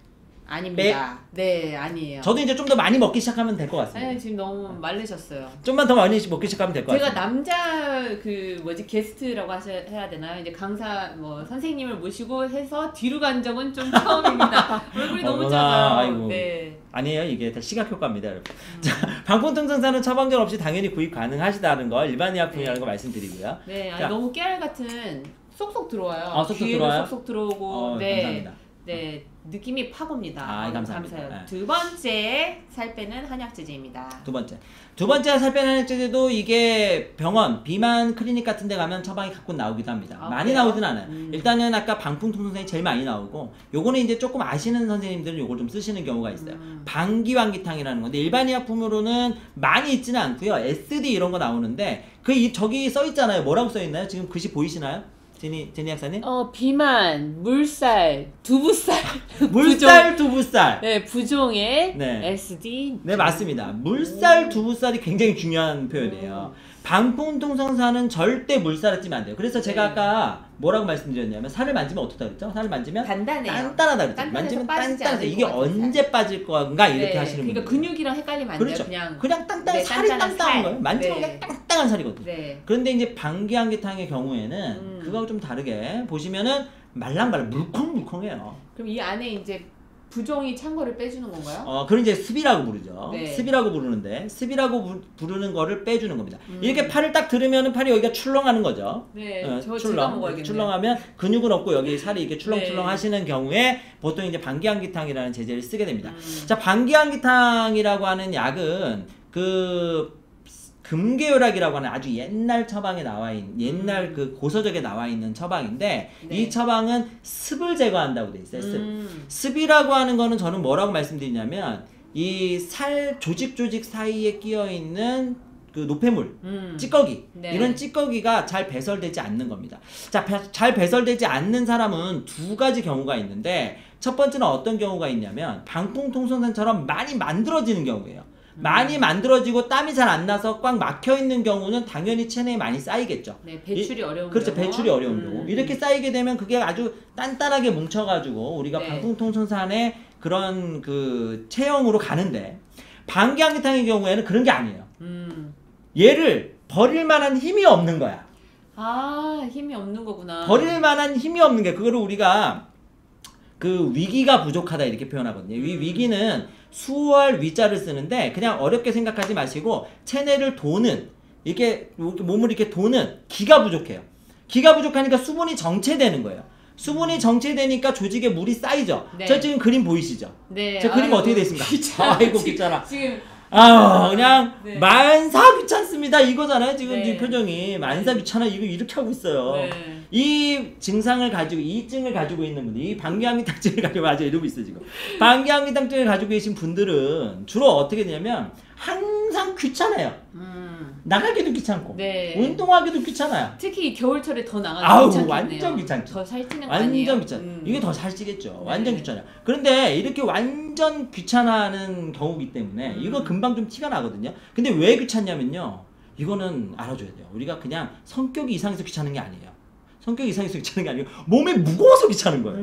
아닙니다. 네, 아니에요. 저도 이제 좀 더 많이 먹기 시작하면 될 것 같습니다. 아니, 지금 너무 마르셨어요. 좀만 더 많이 먹기 시작하면 될 것 제가 같습니다. 남자 게스트라고 해야 되나요? 이제 강사 선생님을 모시고 해서 뒤로 간 적은 좀 처음입니다. 얼굴이 너무 어머나, 작아요. 아이고. 네. 아니에요. 이게 다 시각 효과입니다, 여러분. 자, 방풍통성산은 처방전 없이 당연히 구입 가능하시다는 거 일반 의약품이라는 거 말씀드리고요. 네, 자. 너무 깨알 같은 쏙쏙 들어와요. 쏙쏙 귀에도 들어와요? 쏙쏙 들어오고. 네. 감사합니다. 네. 느낌이 팍 옵니다. 감사합니다. 감사해요. 두 번째 살 빼는 한약 제제입니다. 두 번째 살 빼는 한약 제제도 이게 병원, 비만 클리닉 같은 데 가면 처방이 가끔 나오기도 합니다. 많이 그래요? 나오진 않아요. 일단은 아까 방풍통선생이 제일 많이 나오고, 요거는 이제 조금 아시는 선생님들은 요걸 좀 쓰시는 경우가 있어요. 방기환기탕이라는 건데, 일반 의약품으로는 많이 있지는 않고요. SD 이런 거 나오는데, 저기 써 있잖아요. 뭐라고 써 있나요? 지금 글씨 보이시나요? 제니 약사님? 비만, 물살, 두부살. 물살, 두부살. 네, 부종의 네. SD. 네, 맞습니다. 물살, 두부살이 굉장히 중요한 표현이에요. 방풍통성사는 절대 물살에 찌면 안 돼요. 그래서 제가 아까 뭐라고 말씀드렸냐면, 살을 만지면 어떻다 그랬죠? 살을 만지면 단단해요. 단단하다 그랬죠. 만지면 단단하다. 이게 언제 빠질 건가 이렇게 하시는 분들. 그러니까 근육이랑 헷갈리면 안 그렇죠. 돼요. 그냥 땅땅 살이 땅땅한 거예요. 만지면 그냥 땅땅한 살이거든요. 네. 그런데 이제 방기환기탕의 경우에는 그거하고 좀 다르게 보시면은 말랑말랑 물컹물컹해요. 그럼 이 안에 이제 부종이 찬 거를 빼주는 건가요? 그걸 이제 습이라고 부르죠. 네. 습이라고 부르는데, 습이라고 부르는 거를 빼주는 겁니다. 이렇게 팔을 딱 들으면은 팔이 여기가 출렁하는 거죠. 네, 제가 먹어야겠네요. 출렁하면 근육은 없고 여기 살이 이렇게 출렁출렁 네. 하시는 경우에 보통 이제 방기환기탕이라는 제제를 쓰게 됩니다. 자, 방기환기탕이라고 하는 약은 금계혈약이라고 하는 아주 옛날 처방에 나와 있는, 옛날 고서적에 나와 있는 처방인데, 네. 이 처방은 습을 제거한다고 돼 있어요. 습이라고 하는 거는 저는 뭐라고 말씀드리냐면, 이 살 조직 사이에 끼어 있는 그 노폐물, 찌꺼기, 네. 이런 찌꺼기가 잘 배설되지 않는 겁니다. 자, 잘 배설되지 않는 사람은 두 가지 경우가 있는데, 첫 번째는 어떤 경우가 있냐면, 방풍통선생처럼 많이 만들어지는 경우예요. 많이 만들어지고 땀이 잘 안 나서 꽉 막혀있는 경우는 당연히 체내에 많이 쌓이겠죠. 네, 배출이 어려운 그렇죠. 경우. 배출이 어려운 경우. 이렇게 쌓이게 되면 그게 아주 단단하게 뭉쳐가지고 우리가 네. 방풍통선산의 그런 체형으로 가는데, 방기환기탕의 경우에는 그런 게 아니에요. 얘를 버릴 만한 힘이 없는 거야. 힘이 없는 거구나. 버릴 만한 힘이 없는 게, 그거를 우리가 위기가 부족하다 이렇게 표현하거든요. 이 위기는 수월 위자를 쓰는데, 그냥 어렵게 생각하지 마시고 체내를 도는, 이렇게 몸을 이렇게 도는 기가 부족해요. 기가 부족하니까 수분이 정체되는 거예요. 수분이 정체되니까 조직에 물이 쌓이죠. 네. 저 지금 그림 보이시죠? 네. 저 그림 어떻게 됐습니까? 아이고 귀찮아. 지금 그냥 네. 만사 귀찮습니다 이거잖아요. 지금 네. 표정이 만사 귀찮아 이거 이렇게 하고 있어요. 네. 이 증상을 가지고, 이 증을 가지고 있는 분들, 이 방기환기탕증을 가지고, 맞아 이러고 있어 지금. 방기환기탕증을 가지고 계신 분들은 주로 어떻게 되냐면, 항상 귀찮아요. 나가기도 귀찮고, 네. 운동하기도 귀찮아요. 특히 겨울철에 더 나가기 아우, 귀찮겠네요. 완전 귀찮죠. 더 살찌는 거 아니에요? 완전 귀찮아. 이게 더 살찌겠죠. 네. 완전 귀찮아요. 그런데 이렇게 완전 귀찮아하는 경우이기 때문에 이거 금방 좀 티가 나거든요. 근데 왜 귀찮냐면요, 이거는 알아줘야 돼요. 우리가 그냥 성격이 이상해서 귀찮은 게 아니에요. 성격이 이상해서 귀찮은 게 아니고 몸이 무거워서 귀찮은 거예요.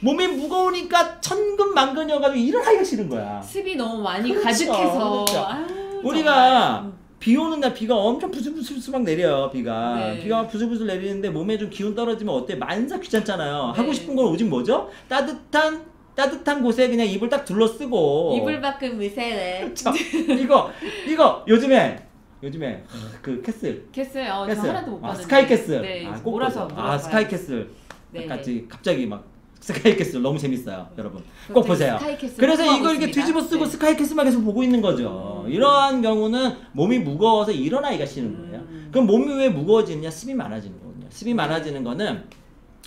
몸이 무거우니까 천근만근이어가지고 일어나기가 싫은 거야. 습이 너무 많이 그렇죠. 가득해서. 그렇죠. 아유, 우리가 정말. 비 오는 날 비가 엄청 부슬부슬 막 내려요. 비가. 네. 비가 부슬부슬 내리는데 몸에 좀 기운 떨어지면 어때? 만사 귀찮잖아요. 네. 하고 싶은 건 오직 뭐죠? 따뜻한 곳에 그냥 이불 딱 둘러쓰고. 이불 밖은 무쇠래. 그렇죠. 이거 요즘에 캐슬. 캐슬. 저 하나도 못 봤는데. 스카이 캐슬. 네. 꼭 몰아서. 보세요. 스카이 캐슬. 네. 갑자기 막 스카이 캐슬 너무 재밌어요, 여러분. 꼭 보세요. 그래서 이걸 이렇게 뒤집어 쓰고 네. 스카이 캐슬만 계속 보고 있는 거죠. 이러한 경우는 몸이 무거워서 일어나기가 싫은 거예요. 그럼 몸이 왜 무거워지느냐? 습이 많아지는 거거든요. 습이 많아지는 거는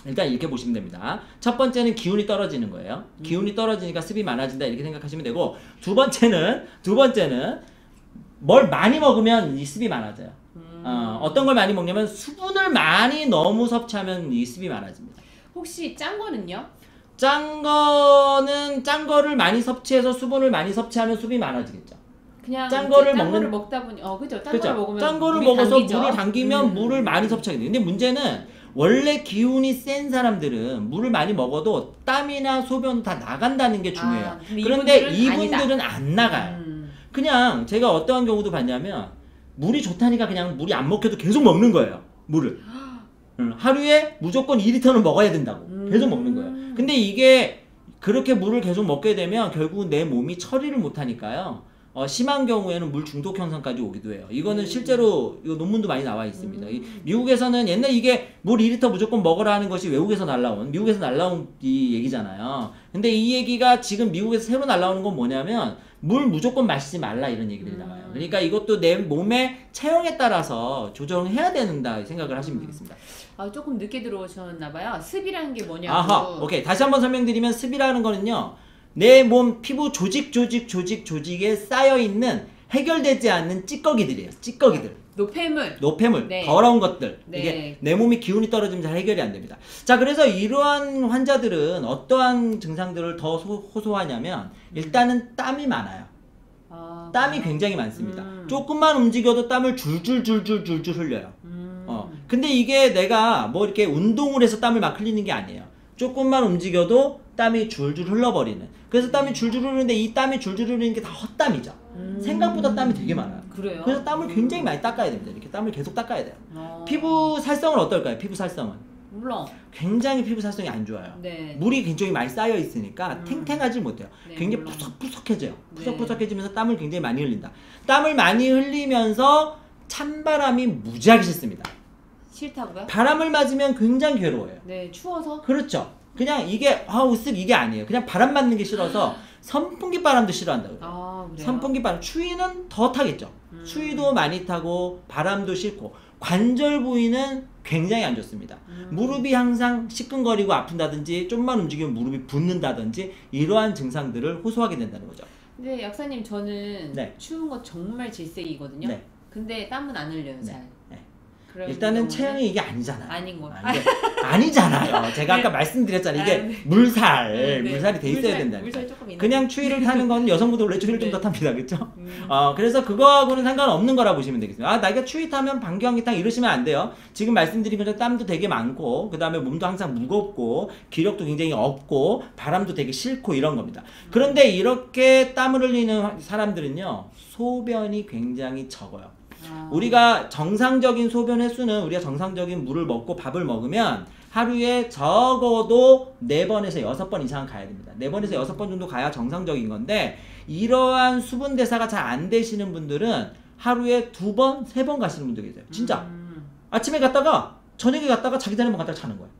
일단 이렇게 보시면 됩니다. 첫 번째는 기운이 떨어지는 거예요. 기운이 떨어지니까 습이 많아진다 이렇게 생각하시면 되고, 두 번째는 뭘 많이 먹으면 이 습이 많아져요. 어떤 걸 많이 먹냐면 수분을 많이 너무 섭취하면 이 습이 많아집니다. 혹시 짠 거는요? 짠 거를 많이 섭취해서 수분을 많이 섭취하면 습이 많아지겠죠. 그냥 짠 거를 거를 먹다 보니 그죠. 짠 거를 먹으면 짠 거를 물이 먹어서 당기죠? 물이 당기면 물을 많이 섭취하게 돼요. 근데 문제는 원래 기운이 센 사람들은 물을 많이 먹어도 땀이나 소변 다 나간다는 게 중요해요. 근데 그런데 이분들은 이분들은 안 나가요. 그냥 제가 어떠한 경우도 봤냐면, 물이 좋다니까 그냥 물이 안 먹혀도 계속 먹는 거예요, 물을. 하루에 무조건 2리터는 먹어야 된다고 계속 먹는 거예요. 근데 이게 그렇게 물을 계속 먹게 되면 결국은 내 몸이 처리를 못 하니까요, 심한 경우에는 물 중독 현상까지 오기도 해요. 이거는 실제로 이거 논문도 많이 나와 있습니다. 미국에서는 옛날 이게 물 2리터 무조건 먹으라 하는 것이 미국에서 날라온 이 얘기잖아요. 근데 이 얘기가 지금 미국에서 새로 날라오는 건 뭐냐면 물 무조건 마시지 말라 이런 얘기들이 나와요. 그러니까 이것도 내 몸의 체형에 따라서 조정해야 된다 생각을 하시면 되겠습니다. 조금 늦게 들어오셨나봐요. 습이라는 게 뭐냐고. 아하, 오케이. 다시 한번 설명드리면 습이라는 거는요. 내 몸 피부 조직에 쌓여있는 해결되지 않는 찌꺼기들이에요. 찌꺼기들. 노폐물, 네. 더러운 것들. 네. 이게 내 몸이 기운이 떨어지면 잘 해결이 안 됩니다. 자, 그래서 이러한 환자들은 어떠한 증상들을 더 호소하냐면 일단은 땀이 많아요. 땀이 굉장히 많습니다. 조금만 움직여도 땀을 줄줄 흘려요. 근데 이게 내가 뭐 이렇게 운동을 해서 땀을 막 흘리는 게 아니에요. 조금만 움직여도 땀이 줄줄 흘러버리는. 그래서 땀이 줄줄 흐르는데 이 땀이 줄줄 흐르는 게 다 헛땀이죠. 생각보다 땀이 되게 많아요. 그래요? 그래서 땀을 굉장히 많이 닦아야 됩니다. 이렇게 땀을 계속 닦아야 돼요. 피부 살성은 어떨까요? 피부 살성은? 물론. 굉장히 피부 살성이 안 좋아요. 네. 물이 굉장히 많이 쌓여 있으니까 탱탱하지 못해요. 네, 굉장히 물론. 푸석푸석해져요. 네. 푸석푸석해지면서 땀을 굉장히 많이 흘린다. 땀을 많이 흘리면서 찬바람이 무지하게 싫습니다. 싫다고요? 바람을 맞으면 굉장히 괴로워요. 네, 추워서? 그렇죠. 그냥 이게 으쓱 이게 아니에요. 그냥 바람 맞는 게 싫어서 선풍기 바람도 싫어한다고요. 그래요? 선풍기 바람, 추위는 더 타겠죠. 추위도 많이 타고 바람도 싫고 관절 부위는 굉장히 안 좋습니다. 무릎이 항상 시큰거리고 아픈다든지 좀만 움직이면 무릎이 붓는다든지 이러한 증상들을 호소하게 된다는 거죠. 근데 약사님 저는 네. 추운 거 정말 질색이거든요. 네. 근데 땀은 안 흘려요. 잘. 네. 그런 일단은 경우는 체형이 이게 아니잖아요. 아닌 거. 아니잖아요. 제가 아까 말씀드렸잖아요. 이게 물살이 돼 있어야 된다니까. 물살 조금 있는. 그냥 추위를 타는 건 여성분들 원래 추위를 좀 더 네. 탑니다. 그렇죠? 그래서 그거하고는 상관없는 거라 보시면 되겠습니다. 내가 추위 타면 방귀한기탕 이러시면 안 돼요. 지금 말씀드린 것처럼 땀도 되게 많고 그 다음에 몸도 항상 무겁고 기력도 굉장히 없고 바람도 되게 싫고 이런 겁니다. 그런데 이렇게 땀을 흘리는 사람들은요. 소변이 굉장히 적어요. 우리가 정상적인 소변 횟수는 우리가 정상적인 물을 먹고 밥을 먹으면 하루에 적어도 4번에서 6번 이상 가야 됩니다. 4번에서 6번 정도 가야 정상적인 건데 이러한 수분 대사가 잘 안 되시는 분들은 하루에 2번, 3번 가시는 분들 계세요. 진짜. 아침에 갔다가 저녁에 갔다가 자기 전에 갔다가 자는 거예요.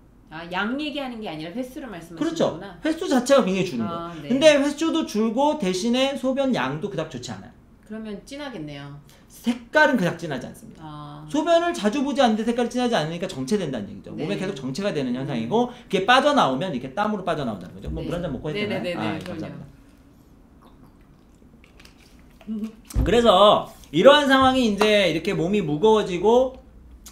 양 얘기하는 게 아니라 횟수를 말씀하시는 그렇죠. 거구나. 횟수 자체가 굉장히 줄은 거예요. 네. 근데 횟수도 줄고 대신에 소변 양도 그닥 좋지 않아요. 그러면 진하겠네요. 색깔은 그닥 진하지 않습니다. 소변을 자주 보지 않는데 색깔이 진하지 않으니까 정체된다는 얘기죠. 네. 몸에 계속 정체가 되는 현상이고 그게 빠져나오면 이렇게 땀으로 빠져나온다는 거죠. 뭐 물 한 잔 먹고 했잖아요. 네네네. 감사합니다. 그래서 이러한 상황이 이제 이렇게 몸이 무거워지고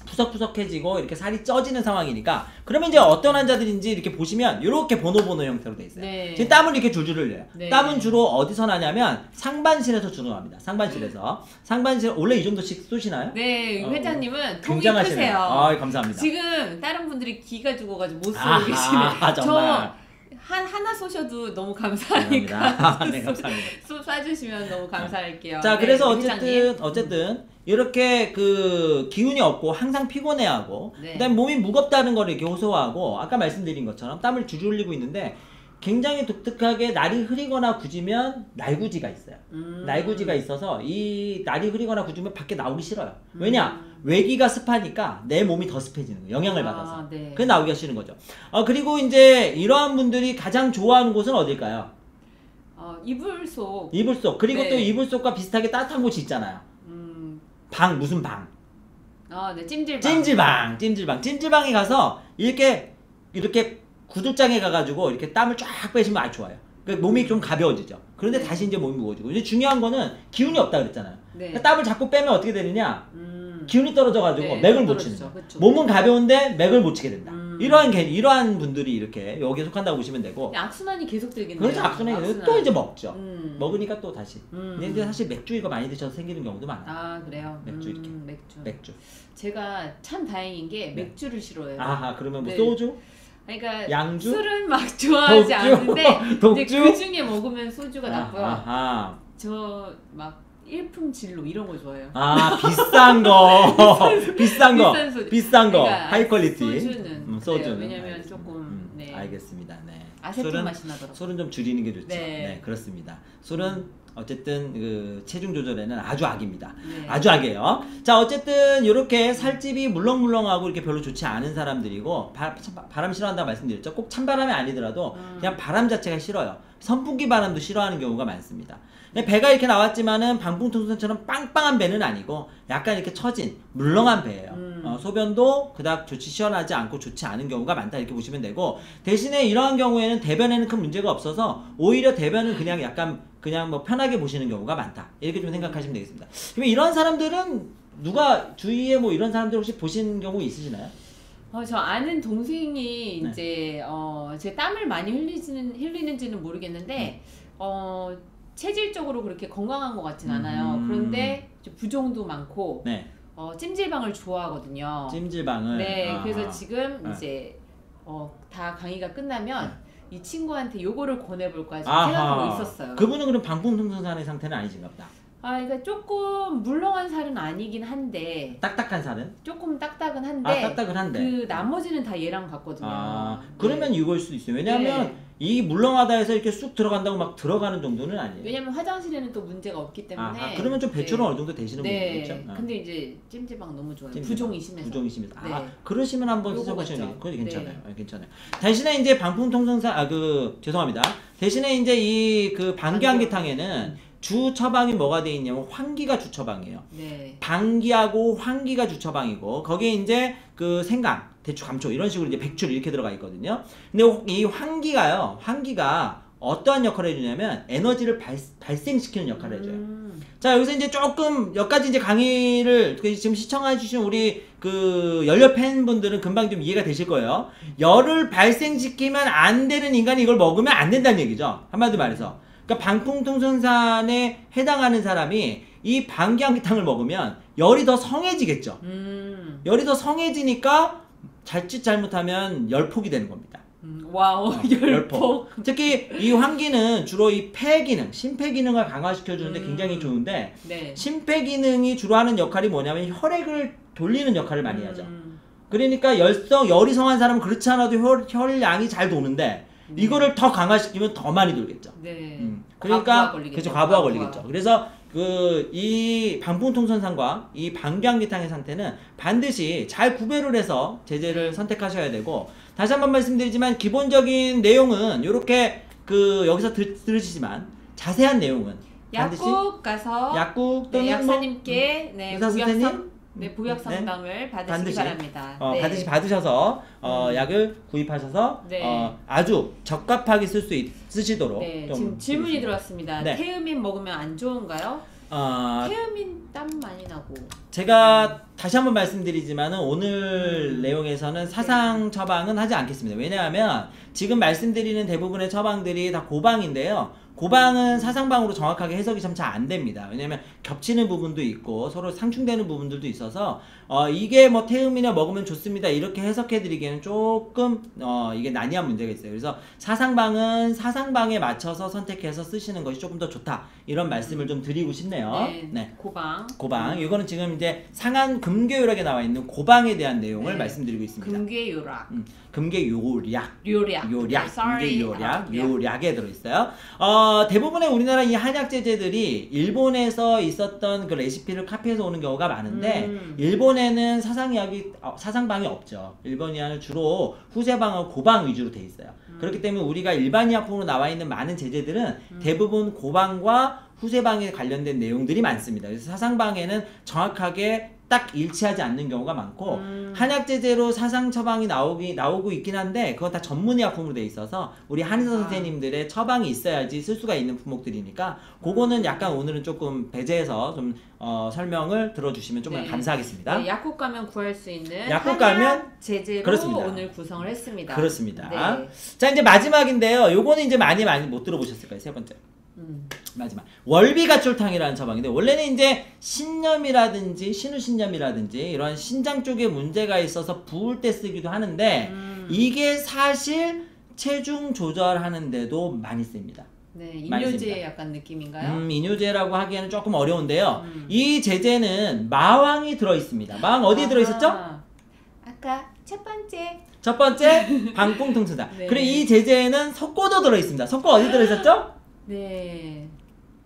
푸석푸석해지고 이렇게 살이 쪄지는 상황이니까 그러면 이제 어떤 환자들인지 이렇게 보시면 이렇게 번호 형태로 돼 있어요. 네. 지금 땀을 이렇게 줄줄 흘려요. 네. 땀은 주로 어디서 나냐면 상반신에서 주로 납니다. 상반실 원래 이 정도씩 쏘시나요? 네, 회장님은 통이 굉장하시네요. 크세요. 감사합니다. 지금 다른 분들이 기가 죽어가지고 못 쏘고 계시네. 정말. 하나 쏘셔도 너무 감사하니까. 네, 감사합니다. 쏴주시면 너무 감사할게요. 자, 그래서 회장님. 어쨌든 이렇게 그 기운이 없고 항상 피곤해하고 네. 그다음에 몸이 무겁다는 걸 이렇게 호소하고 아까 말씀드린 것처럼 땀을 줄줄 흘리고 있는데 굉장히 독특하게 날이 흐리거나 굳으면 날구지가 있어요. 날구지가 있어서 이 날이 흐리거나 굳으면 밖에 나오기 싫어요. 왜냐? 외기가 습하니까 내 몸이 더 습해지는 거예요. 영향을 받아서. 네. 그래서 나오기가 싫은 거죠. 그리고 이제 이러한 분들이 가장 좋아하는 곳은 어딜까요? 이불속. 이불속. 그리고 네. 또 이불속과 비슷하게 따뜻한 곳이 있잖아요. 무슨 방? 네, 찜질방. 찜질방에 가서 이렇게 구들장에 가가지고 이렇게 땀을 쫙 빼시면 아주 좋아요. 그러니까 몸이 좀 가벼워지죠. 그런데 네. 다시 이제 몸이 무거워지고. 이제 중요한 거는 기운이 없다 그랬잖아요. 네. 그러니까 땀을 자꾸 빼면 어떻게 되느냐? 기운이 떨어져가지고 네, 맥을 못 치는 거예요. 몸은 가벼운데 맥을 못 치게 된다. 이러한 분들이 이렇게 여기에 속한다고 보시면 되고. 악순환이 계속 되겠네요. 그렇죠. 악순환이 또 이제 먹죠. 먹으니까 또 다시. 근데 이제 사실 맥주 이거 많이 드셔서 생기는 경우도 많아요. 그래요? 맥주 이렇게. 맥주. 제가 참 다행인 게 네. 맥주를 싫어해요. 그러면 뭐 네. 소주? 그러니까 양주? 술은 막 좋아하지 독주? 않는데 독주? 이제 그 중에 먹으면 소주가 나고요. 저 막 일품진로 이런 거 좋아해요. 비싼 거. 비싼 거. 그러니까 하이 퀄리티. 소주는. 소주는. 왜냐면 알겠습니다. 조금 알겠습니다. 네. 아세트 맛이 나더라고요. 술은 좀 줄이는 게 좋죠. 네. 네, 그렇습니다. 술은 어쨌든 그 체중 조절에는 아주 악입니다. 네. 아주 악이에요. 자, 어쨌든 이렇게 살집이 물렁물렁하고 이렇게 별로 좋지 않은 사람들이고 바람 싫어한다고 말씀드렸죠. 꼭 찬바람이 아니더라도 그냥 바람 자체가 싫어요. 선풍기 바람도 싫어하는 경우가 많습니다. 배가 이렇게 나왔지만은 방풍통선처럼 빵빵한 배는 아니고 약간 이렇게 처진 물렁한 배예요. 소변도 그닥 좋지 시원하지 않고 좋지 않은 경우가 많다 이렇게 보시면 되고, 대신에 이러한 경우에는 대변에는 큰 문제가 없어서 오히려 대변은 그냥 약간 그냥 뭐 편하게 보시는 경우가 많다 이렇게 좀 생각하시면 되겠습니다. 그러면 이런 사람들은 누가 주위에 뭐 이런 사람들 혹시 보신 경우 있으시나요? 저 아는 동생이 이제 제 땀을 많이 흘리는지는 모르겠는데 체질적으로 그렇게 건강한 것 같진 않아요. 그런데 부종도 많고 네. 찜질방을 좋아하거든요. 찜질방을. 네, 그래서 지금 이제 다 강의가 끝나면 이 친구한테 요거를 권해볼까 지금 생각하고 있었어요. 그분은 그럼 방풍통선산의 상태는 아니신가 보다. 그러니까 조금 물렁한 살은 아니긴 한데 딱딱한 살은? 조금 딱딱은 한데 딱딱은 한데 그 나머지는 다 얘랑 같거든요. 그러면 이거일 수도 있어요. 왜냐하면 이 물렁하다 해서 이렇게 쑥 들어간다고 막 들어가는 정도는 아니에요. 왜냐면 화장실에는 또 문제가 없기 때문에. 그러면 좀 배출은 어느 정도 되시는 분이겠죠? 근데 이제 찜질방 너무 좋아요. 찜질방. 부종이 심해서. 부종이 심해서. 네. 그러시면 한번 요거 쓰셔보시면 맞죠? 그거 괜찮아요. 괜찮아요. 대신에 이제 방풍통선산 죄송합니다. 대신에 이제 이 그 방귀안기탕에는 주 처방이 뭐가 돼 있냐면 환기가 주 처방이에요. 네. 방귀하고 환기가 주 처방이고, 거기에 이제 그 생강, 대추, 감초 이런 식으로 이제 백출 이렇게 들어가 있거든요. 근데 이 환기가 어떠한 역할을 해주냐면 에너지를 발생시키는 역할을 해줘요. 자, 여기서 이제 조금 여기까지 이제 강의를 지금 시청해주신 우리 그 열혈 팬분들은 금방 좀 이해가 되실 거예요. 열을 발생시키면 안 되는 인간이 이걸 먹으면 안 된다는 얘기죠. 한마디로 말해서. 그러니까 방풍통선산에 해당하는 사람이 이 방귀안기탕을 먹으면 열이 더 성해지겠죠. 열이 더 성해지니까 자칫 잘못하면 열폭이 되는 겁니다. 와우, 열폭. 특히 이 환기는 주로 이 폐 기능, 심폐 기능을 강화시켜주는데 굉장히 좋은데, 심폐 기능이 주로 하는 역할이 뭐냐면 혈액을 돌리는 역할을 많이 하죠. 그러니까 열이 성한 사람은 그렇지 않아도 혈량이 잘 도는데 이거를 더 강화시키면 더 많이 돌겠죠. 그러니까 과부하 걸리겠죠. 그래서 이 방풍통선산과 이 방귀안기탕의 상태는 반드시 잘 구별을 해서 제재를 선택하셔야 되고, 다시 한번 말씀드리지만 기본적인 내용은 이렇게 여기서 들으시지만 자세한 내용은 약국 가서 약국 또는 약사님께 의사 선생님 복약 상담을 받으시기 바랍니다. 반드시 받으셔서 약을 구입하셔서 아주 적합하게 쓰시도록. 지금 질문이 들어왔습니다. 태음인 먹으면 안 좋은가요? 태음인 땀 많이 나고. 제가 다시 한번 말씀드리지만은 오늘 내용에서는 사상 처방은 하지 않겠습니다. 왜냐하면 지금 말씀드리는 대부분의 처방들이 다 고방인데요. 고방은 사상방으로 정확하게 해석이 참 잘 안 됩니다. 왜냐면 겹치는 부분도 있고 서로 상충되는 부분들도 있어서 이게 뭐 태음이나 먹으면 좋습니다 이렇게 해석해 드리기에는 조금 이게 난이한 문제가 있어요. 그래서 사상방은 사상방에 맞춰서 선택해서 쓰시는 것이 조금 더 좋다 이런 말씀을 좀 드리고 싶네요. 고방 이거는 지금 이제 상한 금괴요락에 나와 있는 고방에 대한 내용을 말씀드리고 있습니다. 금괴요약 요약에 들어있어요. 대부분의 우리나라 이 한약 제제들이 일본에서 있었던 그 레시피를 카피해서 오는 경우가 많은데 일본에는 사상방이 없죠. 일본이야는 주로 후세방하고 고방 위주로 돼 있어요. 그렇기 때문에 우리가 일반 약품으로 나와 있는 많은 제제들은 대부분 고방과 후세방에 관련된 내용들이 많습니다. 그래서 사상방에는 정확하게 딱 일치하지 않는 경우가 많고 한약 제제로 사상 처방이 나오고 있긴 한데 그건 다 전문의약품으로 돼 있어서 우리 한의사 선생님들의 처방이 있어야지 쓸 수가 있는 품목들이니까 그거는 약간 오늘은 조금 배제해서 좀 설명을 들어주시면 좀 감사하겠습니다. 약국 가면 구할 수 있는 약국 가면 제제로 그렇습니다. 오늘 구성을 했습니다. 그렇습니다. 자, 이제 마지막인데요. 요거는 이제 많이 못 들어보셨을 거예요. 세 번째. 마지막 월비가출탕이라는 처방인데, 원래는 이제 신염이라든지 신우신염이라든지 이런 신장 쪽에 문제가 있어서 부을 때 쓰기도 하는데 이게 사실 체중 조절하는데도 많이 씁니다. 이뇨제 약간 느낌인가요? 이뇨제라고 하기에는 조금 어려운데요. 이 제제는 마왕이 들어있습니다. 마왕 어디에 들어있었죠? 아까 첫 번째 방풍통선산. 그리고 이 제제에는 석고도 들어있습니다. 석고 어디 들어있었죠?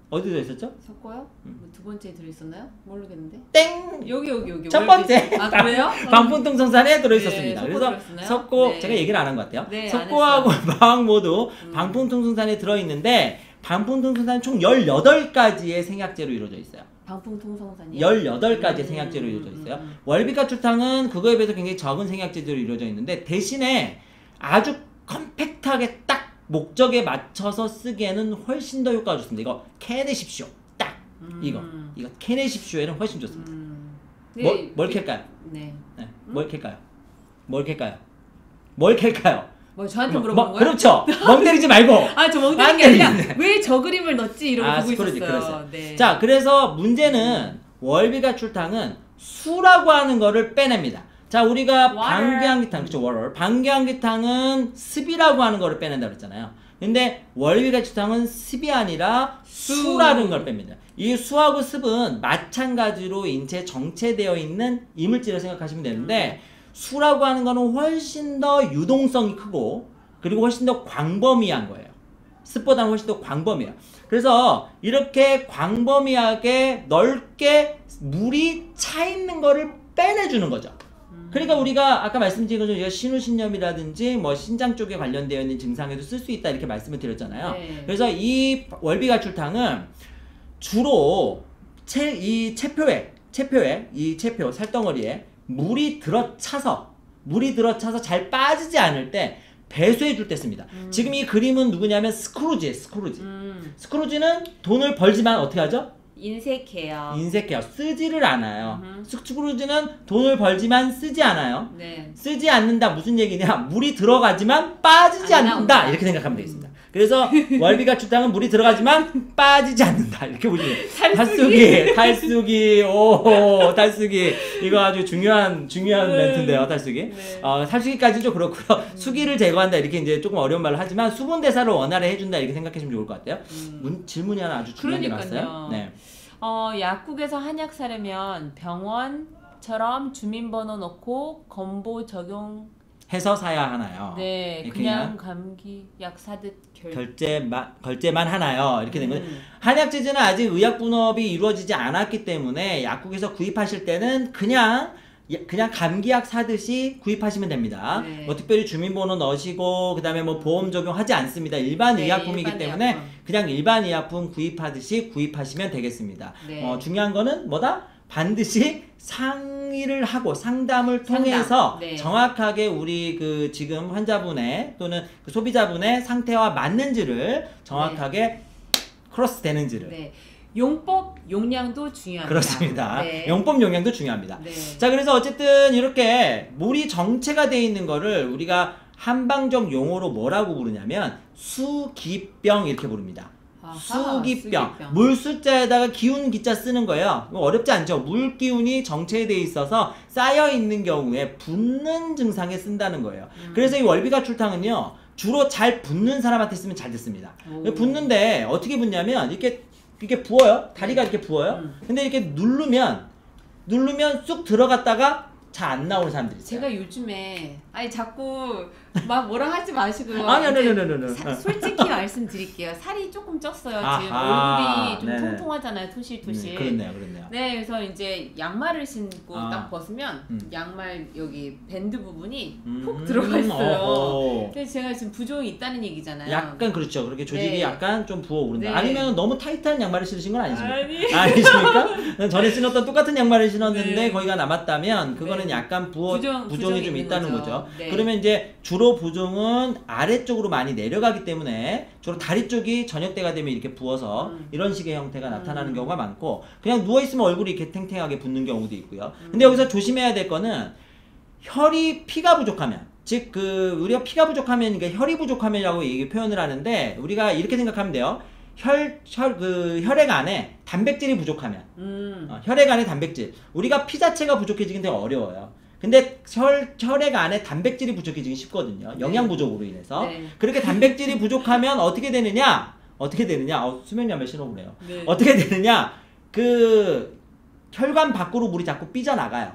어디 들어있었죠? 섞어요? 뭐두 번째 들어있었나요? 모르겠는데. 땡! 여기. 첫 번째. 아 그래요? 방풍통성산에 들어있었습니다. 네, 그래서 들어있었나요? 석고 네. 제가 얘기를 안 한 것 같아요. 네, 석고하고 마왕 모두 방풍통성산에 들어있는데 방풍통성산은 총 18가지의 생약제로 이루어져 있어요. 방풍통성산이요? 18가지의 생약제로 이루어져 있어요. 월비가출탕은 그거에 비해서 굉장히 적은 생약제로 이루어져 있는데 대신에 아주 컴팩트하게 딱 목적에 맞춰서 쓰기에는 훨씬 더 효과가 좋습니다. 이거 캐내십시오. 딱 이거 캐내십시오에는 훨씬 좋습니다. 네, 뭘 캘까요? 네. 네. 뭘 캘까요? 뭘 캘까요? 뭘 캘까요? 뭐 저한테 물어보는 거예요? 그렇죠. 멍 때리지 말고. 아, 저 멍때린 게 아니라 왜 저 그림을 넣었지 이러고 보고 스크루지, 있었어요. 그랬어요. 네. 자, 그래서 문제는 월비가출탕은 수라고 하는 거를 빼냅니다. 자, 우리가 Water. 방귀향기탕, 그렇죠, water. 방귀향기탕은 습이라고 하는 거를 빼낸다 그랬잖아요. 근데 월비가출탕은 습이 아니라 수라는 걸 뺍니다. 이 수하고 습은 마찬가지로 인체에 정체되어 있는 이물질을 생각하시면 되는데 수라고 하는 거는 훨씬 더 유동성이 크고 그리고 훨씬 더 광범위한 거예요. 습보다는 훨씬 더 광범위해요. 그래서 이렇게 광범위하게 넓게 물이 차 있는 거를 빼내주는 거죠. 그러니까 우리가 아까 말씀드린 것처럼 신우신염이라든지 뭐 신장 쪽에 관련되어 있는 증상에도 쓸 수 있다 이렇게 말씀을 드렸잖아요. 네. 그래서 이 월비가출탕은 주로 이 체표에 이 체표 살덩어리에 물이 들어차서 잘 빠지지 않을 때 배수해 줄 때 씁니다. 지금 이 그림은 누구냐면 스크루지예요. 스크루지는 돈을 벌지만 어떻게 하죠? 인색해요. 인색해요. 쓰지를 않아요. 스크루지는 돈을 벌지만 쓰지 않아요. 네. 쓰지 않는다 무슨 얘기냐? 물이 들어가지만 빠지지 안 않는다 나온다. 이렇게 생각하면 되겠습니다. 그래서 월비가출탕은 물이 들어가지만 빠지지 않는다 이렇게 보시면 돼요. 탈수기 탈수기 이거 아주 중요한 멘트인데요. 탈수기. 네. 탈수기까지 좀 그렇고요. 수기를 제거한다 이렇게 이제 조금 어려운 말을 하지만 수분 대사를 원활히 해준다 이렇게 생각하시면 좋을 것 같아요. 질문이 하나 아주 중요한 게 나왔어요. 네. 약국에서 한약 사려면 병원처럼 주민번호 넣고 건보 적용 해서 사야 하나요? 네, 그냥 감기약 사듯 결제만 하나요? 이렇게 된 거예요. 한약제제는 아직 의약 분업이 이루어지지 않았기 때문에 약국에서 구입하실 때는 그냥 감기약 사듯이 구입하시면 됩니다. 네. 뭐 특별히 주민번호 넣으시고 그다음에 뭐 보험 적용하지 않습니다. 일반 의약품이기 일반 때문에 의약품. 그냥 일반 의약품 구입하듯이 구입하시면 되겠습니다. 네. 중요한 거는 뭐다? 반드시 상의를 하고 상담을 통해서 네. 정확하게 우리 그 지금 환자분의 또는 그 소비자분의 상태와 맞는지를 정확하게 크로스 되는지를. 네. 용법 용량도 중요합니다. 그렇습니다. 네. 용법 용량도 중요합니다. 네. 자, 그래서 어쨌든 이렇게 물이 정체가 되어 있는 거를 우리가 한방적 용어로 뭐라고 부르냐면 수기병 이렇게 부릅니다. 수기병. 물 숫자에다가 기운 기자 쓰는 거예요. 어렵지 않죠. 물 기운이 정체되어 있어서 쌓여 있는 경우에 붓는 증상에 쓴다는 거예요. 그래서 이 월비가출탕은요 주로 잘 붓는 사람한테 쓰면 잘 듣습니다. 붓는데 어떻게 붓냐면 이렇게 부어요. 다리가 이렇게 부어요. 근데 이렇게 누르면 쑥 들어갔다가 잘 안 나오는 사람들이 있어요. 제가 요즘에 자꾸 막 뭐라 하지 마시고요. 아니. 솔직히 말씀드릴게요. 살이 조금 쪘어요. 지금 아하, 얼굴이 좀 네네. 통통하잖아요. 토실토실. 그렇네요. 네, 그래서 이제 양말을 신고 아. 딱 벗으면 양말 여기 밴드 부분이 푹 어허. 들어가 있어요. 그래서 제가 지금 부종이 있다는 얘기잖아요. 약간 그렇죠. 그렇게 조직이 네. 약간 좀 부어오른다. 네. 아니면 너무 타이트한 양말을 신으신 건 아니십니까? 아니. 전에 신었던 똑같은 양말을 신었는데 네. 거기가 남았다면 그거는 네. 약간 부종이 부종이 좀 있는 있다는 거죠. 거죠. 네. 그러면 이제 주로 부종은 아래쪽으로 많이 내려가기 때문에 주로 다리 쪽이 저녁때가 되면 이렇게 부어서 이런 식의 형태가 나타나는 경우가 많고 그냥 누워있으면 얼굴이 이렇게 탱탱하게 붓는 경우도 있고요. 근데 여기서 조심해야 될 거는 피가 부족하면 즉 우리가 피가 부족하면 그러니까 혈이 부족하면이라고 표현을 하는데 우리가 이렇게 생각하면 돼요. 혈액 안에 단백질이 부족하면 혈액 안에 단백질 우리가 피 자체가 부족해지긴 되게 어려워요. 근데 혈액 안에 단백질이 부족해지기 쉽거든요. 영양 부족으로 인해서. 네. 그렇게 단백질이 부족하면 어떻게 되느냐? 수면염에 신호그래요. 네. 어떻게 되느냐? 혈관 밖으로 물이 자꾸 삐져나가요.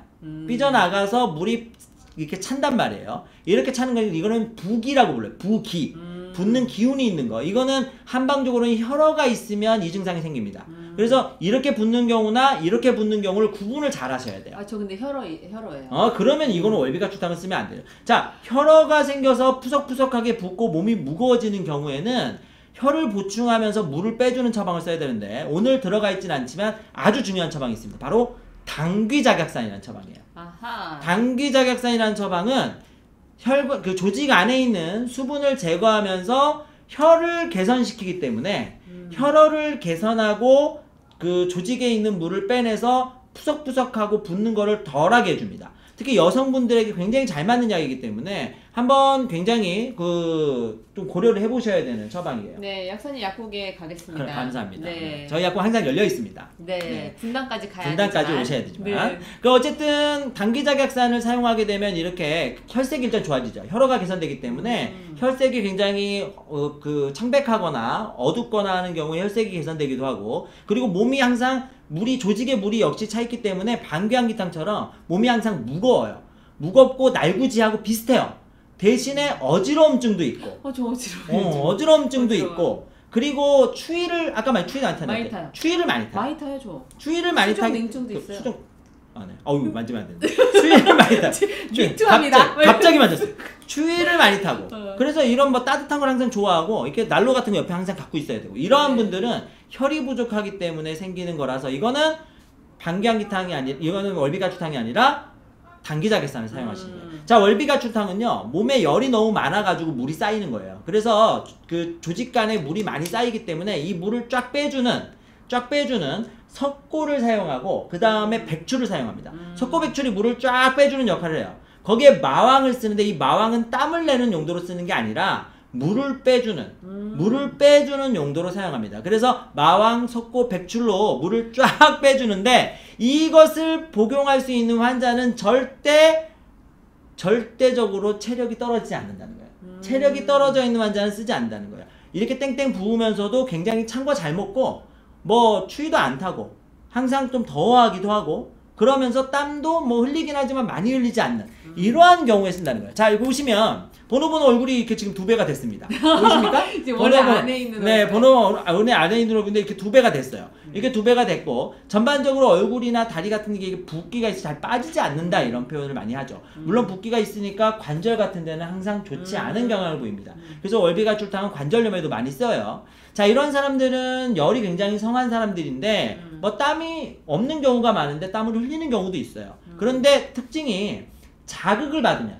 삐져나가서 물이 이렇게 찬단 말이에요. 이렇게 차는 건 이거는 부기라고 불러요. 부기. 붓는 기운이 있는 거. 이거는 한방적으로는 혈어가 있으면 이 증상이 생깁니다. 그래서 이렇게 붓는 경우나 이렇게 붓는 경우를 구분을 잘 하셔야 돼요. 아, 저 근데 혈어예요. 그러면 이거는 월비가출탕을 쓰면 안 돼요. 자, 혈어가 생겨서 푸석푸석하게 붓고 몸이 무거워지는 경우에는 혈을 보충하면서 물을 빼주는 처방을 써야 되는데 오늘 들어가 있진 않지만 아주 중요한 처방이 있습니다. 바로 당귀작약산이라는 처방이에요. 아하. 당귀작약산이라는 처방은 그 조직 안에 있는 수분을 제거하면서 혈을 개선시키기 때문에 혈어를 개선하고 그 조직에 있는 물을 빼내서 푸석푸석하고 붓는 거를 덜하게 해줍니다. 특히 여성분들에게 굉장히 잘 맞는 약이기 때문에 한번 굉장히 좀 고려를 해보셔야 되는 처방이에요. 네, 약사님 약국에 가겠습니다. 감사합니다. 네. 저희 약국 항상 열려 있습니다. 네, 분당까지 가야 분당까지 오셔야 되지만. 네. 어쨌든 당귀작약산을 사용하게 되면 이렇게 혈색이 일단 좋아지죠. 혈어가 개선되기 때문에 혈색이 굉장히 청백하거나 어둡거나 하는 경우에 혈색이 개선되기도 하고, 그리고 몸이 항상 조직의 물이 역시 차 있기 때문에 방귀항기탕처럼 몸이 항상 무거워요. 무겁고 날구지하고 비슷해요. 대신에 어지러움증도 있고. 저 어지러워요. 어지러움증도 있고. 그리고 추위를 아까 추위는 안 타는데. 많이 타요. 추위를 많이 타요. 많이 타요, 저. 추위를 많이 타요. 냉증도 있어요. 네. 만지면 안 되는데. 추위를 많이 타요. 미투합니다. 갑자기 맞았어요. 추위를 많이 타고. 그래서 이런 따뜻한 걸 항상 좋아하고, 이렇게 난로 같은 거 옆에 항상 갖고 있어야 되고. 이러한 분들은 혈이 부족하기 때문에 생기는 거라서 이거는 방귀항기탕이 아니라, 이거는 월비가출탕이 아니라 당귀작약산을 사용하시는 거예요. 자, 월비가출탕은요, 몸에 열이 너무 많아가지고 물이 쌓이는 거예요. 그래서 그 조직 간에 물이 많이 쌓이기 때문에 이 물을 쫙 빼주는 석고를 사용하고, 그 다음에 백추를 사용합니다. 석고, 백출이 물을 쫙 빼주는 역할을 해요. 거기에 마왕을 쓰는데, 이 마왕은 땀을 내는 용도로 쓰는 게 아니라 물을 빼주는 용도로 사용합니다. 그래서 마왕, 석고, 백출로 물을 쫙 빼주는데, 이것을 복용할 수 있는 환자는 절대적으로 체력이 떨어지지 않는다는 거예요. 체력이 떨어져 있는 환자는 쓰지 않는다는 거예요. 이렇게 땡땡 부으면서도 굉장히 찬 거 잘 먹고, 추위도 안 타고, 항상 좀 더워하기도 하고, 그러면서 땀도 흘리긴 하지만 많이 흘리지 않는 이러한 경우에 쓴다는 거예요. 자, 여기 보시면 번호 얼굴이 이렇게 지금 2배가 됐습니다. 보이십니까? 원래 안에 있는 네, 원래 안에 있는 얼굴인데 이렇게 2배가 됐어요. 이게 2배가 됐고, 전반적으로 얼굴이나 다리 같은 게 붓기가 있어 잘 빠지지 않는다, 이런 표현을 많이 하죠. 물론 붓기가 있으니까 관절 같은 데는 항상 좋지 않은 경향을 보입니다. 그래서 월비가출탕은 관절염에도 많이 써요. 자, 이런 사람들은 열이 굉장히 성한 사람들인데 땀이 없는 경우가 많은데 땀을 흘리는 경우도 있어요. 그런데 특징이 자극을 받으면,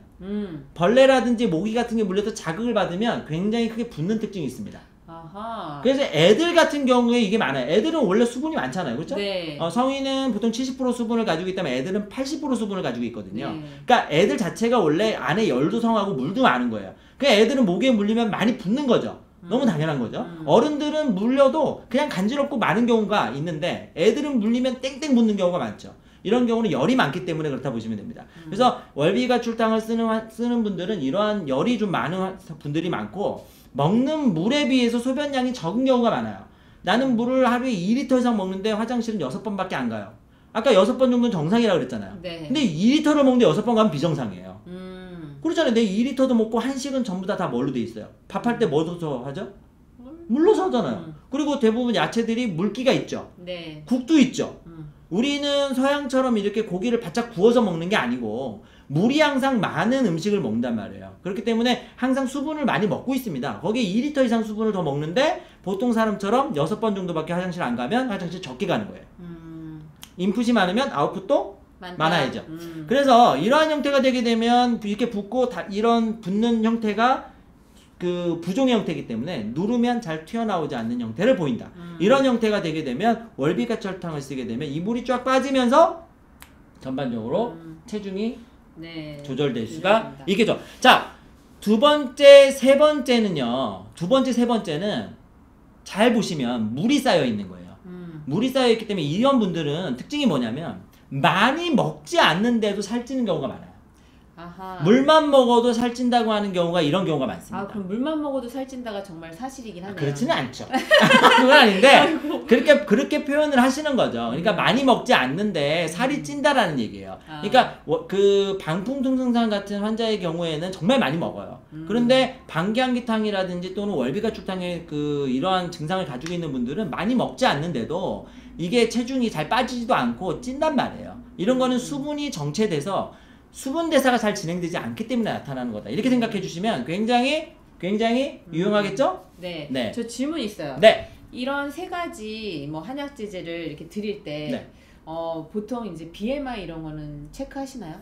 벌레라든지 모기 같은 게 물려서 자극을 받으면 굉장히 크게 붓는 특징이 있습니다. 아하. 그래서 애들 같은 경우에 이게 많아요. 애들은 원래 수분이 많잖아요. 그렇죠? 네. 성인은 보통 70% 수분을 가지고 있다면 애들은 80% 수분을 가지고 있거든요. 네. 그러니까 애들 자체가 원래 안에 열도 성하고 물도 많은 거예요. 그러니까 애들은 모기에 물리면 많이 붓는 거죠. 너무 당연한 거죠. 어른들은 물려도 그냥 간지럽고 많은 경우가 있는데, 애들은 물리면 땡땡 붓는 경우가 많죠. 이런 경우는 열이 많기 때문에 그렇다 보시면 됩니다. 그래서 월비가출탕을 쓰는 분들은 이러한 열이 좀 많은 분들이 많고, 먹는 물에 비해서 소변량이 적은 경우가 많아요. 나는 물을 하루에 2리터 이상 먹는데 화장실은 6번밖에 안 가요. 아까 6번 정도는 정상이라고 그랬잖아요. 네. 근데 2리터를 먹는데 6번 가면 비정상이에요. 그렇잖아요. 내 2리터도 먹고 한식은 전부 다 뭘로 돼 있어요? 밥할 때 뭐 넣어서 하죠? 물로 하잖아요. 그리고 대부분 야채들이 물기가 있죠. 네. 국도 있죠. 우리는 서양처럼 이렇게 고기를 바짝 구워서 먹는 게 아니고 물이 항상 많은 음식을 먹는단 말이에요. 그렇기 때문에 항상 수분을 많이 먹고 있습니다. 거기에 2리터 이상 수분을 더 먹는데 보통 사람처럼 6번 정도밖에 화장실 안 가면 화장실 적게 가는 거예요. 인풋이 많으면 아웃풋도 많아야죠. 그래서 이러한 형태가 되게 되면 이렇게 붓고 이런 붓는 형태가 부종의 형태이기 때문에 누르면 잘 튀어나오지 않는 형태를 보인다. 이런 형태가 되게 되면 월비가출탕을 쓰게 되면 이 물이 쫙 빠지면서 전반적으로 체중이 조절될 수가 있겠죠. 자, 두 번째, 세 번째는요. 두 번째, 세 번째는 잘 보시면 물이 쌓여 있는 거예요. 물이 쌓여 있기 때문에 이런 분들은 특징이 뭐냐면 많이 먹지 않는데도 살찌는 경우가 많아요. 아하. 물만 먹어도 살찐다고 하는 경우가 이런 경우가 많습니다. 아, 그럼 물만 먹어도 살찐다가 정말 사실이긴 하네요. 그렇지는 않죠. 그건 아닌데 그렇게 표현을 하시는 거죠. 그러니까 많이 먹지 않는데 살이 찐다라는 얘기예요. 그러니까 그 방풍통증상 같은 환자의 경우에는 정말 많이 먹어요. 그런데 방귀항기탕이라든지 또는 월비가축탕의 그 이러한 증상을 가지고 있는 분들은 많이 먹지 않는데도 이게 체중이 잘 빠지지도 않고 찐단 말이에요. 이런 거는 수분이 정체돼서 수분 대사가 잘 진행되지 않기 때문에 나타나는 거다. 이렇게 생각해 주시면 굉장히 유용하겠죠? 네. 네. 저 질문 있어요. 네. 이런 세 가지 뭐 한약 제제를 이렇게 드릴 때 네. 보통 이제 BMI 이런 거는 체크하시나요?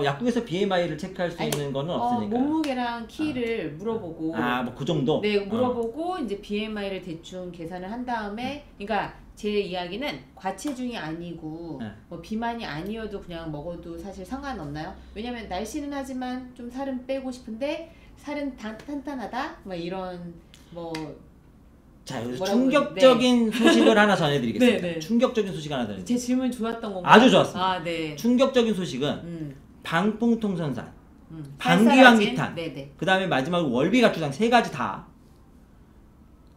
약국에서 BMI를 체크할 수 있는 거는 없으니까. 몸무게랑 키를 물어보고 뭐 그 정도? 네, 물어보고 이제 BMI를 대충 계산을 한 다음에 그러니까 제 이야기는 과체중이 아니고 네. 뭐 비만이 아니어도 그냥 먹어도 사실 상관없나요? 왜냐면 날씬은 하지만 좀 살은 빼고 싶은데 살은 탄탄하다? 뭐 이런 뭐 자, 여기서 충격적인 소식을 하나 전해드리겠습니다. 네, 네. 충격적인 소식 하나 전해드리겠습니다. 제 질문 좋았던 건가요? 아주 좋았습니다. 아, 네. 충격적인 소식은 방풍통선산, 살살하진? 방귀환기탄, 네네. 그 다음에 마지막으로 월비가축당 세 가지 다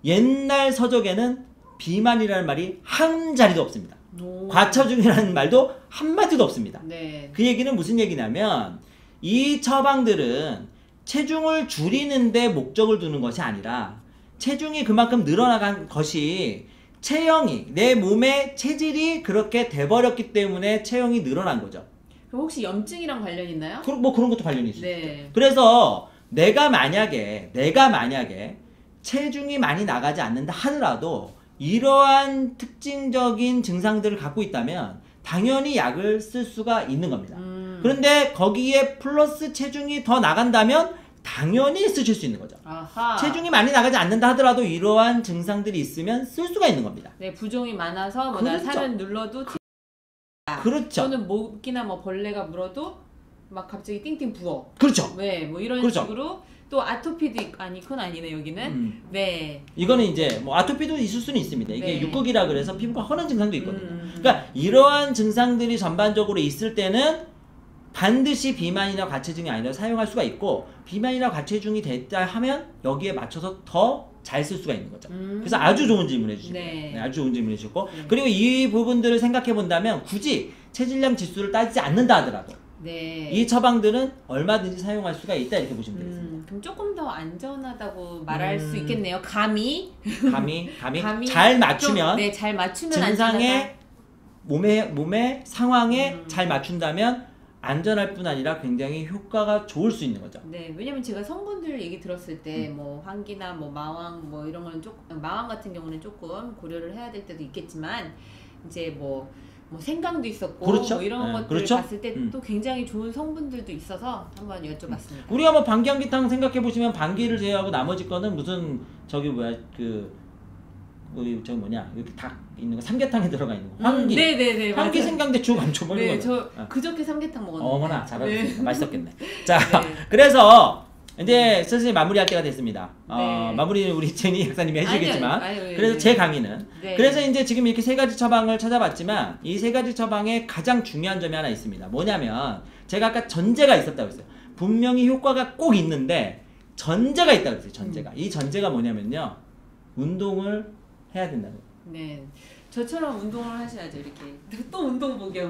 옛날 서적에는 비만이라는 말이 한 자리도 없습니다. 오. 과체중이라는 말도 한마디도 없습니다. 네. 그 얘기는 무슨 얘기냐면 이 처방들은 체중을 줄이는데 목적을 두는 것이 아니라 체중이 그만큼 늘어나간 것이 체형이 내 몸의 체질이 그렇게 돼버렸기 때문에 체형이 늘어난 거죠. 그럼 혹시 염증이랑 관련 있나요? 뭐 그런 것도 관련이 있어요. 네. 그래서 내가 만약에 체중이 많이 나가지 않는다 하더라도 이러한 특징적인 증상들을 갖고 있다면 당연히 약을 쓸 수가 있는 겁니다. 그런데 거기에 플러스 체중이 더 나간다면 당연히 쓰실 수 있는 거죠. 아하. 체중이 많이 나가지 않는다 하더라도 이러한 증상들이 있으면 쓸 수가 있는 겁니다. 네, 부종이 많아서 뭐 그렇죠. 살은 눌러도 그렇죠. 또는 모기나 뭐 벌레가 물어도 막 갑자기 띵띵 부어. 그렇죠. 네, 뭐 이런 그렇죠. 식으로 또 아토피도 그건 아니네 여기는. 네. 이거는 이제 뭐 아토피도 있을 수는 있습니다. 이게 네. 육극이라 그래서 피부가 허는 증상도 있거든요. 그러니까 이러한 증상들이 전반적으로 있을 때는 반드시 비만이나 과체중이 아니라 사용할 수가 있고 비만이나 과체중이 됐다 하면 여기에 맞춰서 더 잘 쓸 수가 있는 거죠. 그래서 아주 좋은 질문 해주시고 네. 아주 좋은 질문 해주셨고 그리고 이 부분들을 생각해 본다면 굳이 체질량 지수를 따지지 않는다 하더라도 네. 이 처방들은 얼마든지 사용할 수가 있다 이렇게 보시면 되겠습니다. 그럼 조금 더 안전하다고 말할 수 있겠네요. 감이 잘 맞추면 네, 잘 맞추면 증상에 몸의 상황에 잘 맞춘다면 안전할 뿐 아니라 굉장히 효과가 좋을 수 있는 거죠. 네, 왜냐면 제가 성분들 얘기 들었을 때 뭐 환기나 뭐 마왕 뭐 이런 거는 조금 마왕 같은 경우는 조금 고려를 해야 될 때도 있겠지만 이제 뭐 생강도 있었고 그렇죠. 뭐 이런 네, 것들 그렇죠. 봤을 때 또 굉장히 좋은 성분들도 있어서 한번 여쭤봤습니다. 우리가 뭐 방귀항기탕 생각해 보시면 방귀를 제외하고 나머지 거는 무슨 저기 뭐야 저기 뭐냐 이렇게 닭 있는 거 삼계탕에 들어가 있는 거 환기. 네네네. 환기 생강대추 감초 먹는 네, 거죠. 저 그저께 삼계탕 먹었는데. 어머나 잘하셨습니다. 네. 맛있었겠네. 자, 네. 그래서 이제 슬슬 마무리할 때가 됐습니다. 네. 마무리는 우리 제니 약사님이 해주겠지만 아니요. 그래서 제 강의는 네. 그래서 이제 지금 이렇게 세 가지 처방을 찾아봤지만 이 세 가지 처방에 가장 중요한 점이 하나 있습니다. 뭐냐면 제가 아까 전제가 있었다고 했어요. 분명히 효과가 꼭 있는데 전제가 있다고 했어요. 전제가. 이 전제가 뭐냐면요. 운동을 해야 된다는 거예요. 네. 저처럼 운동을 하셔야죠. 이렇게 또 운동복이야.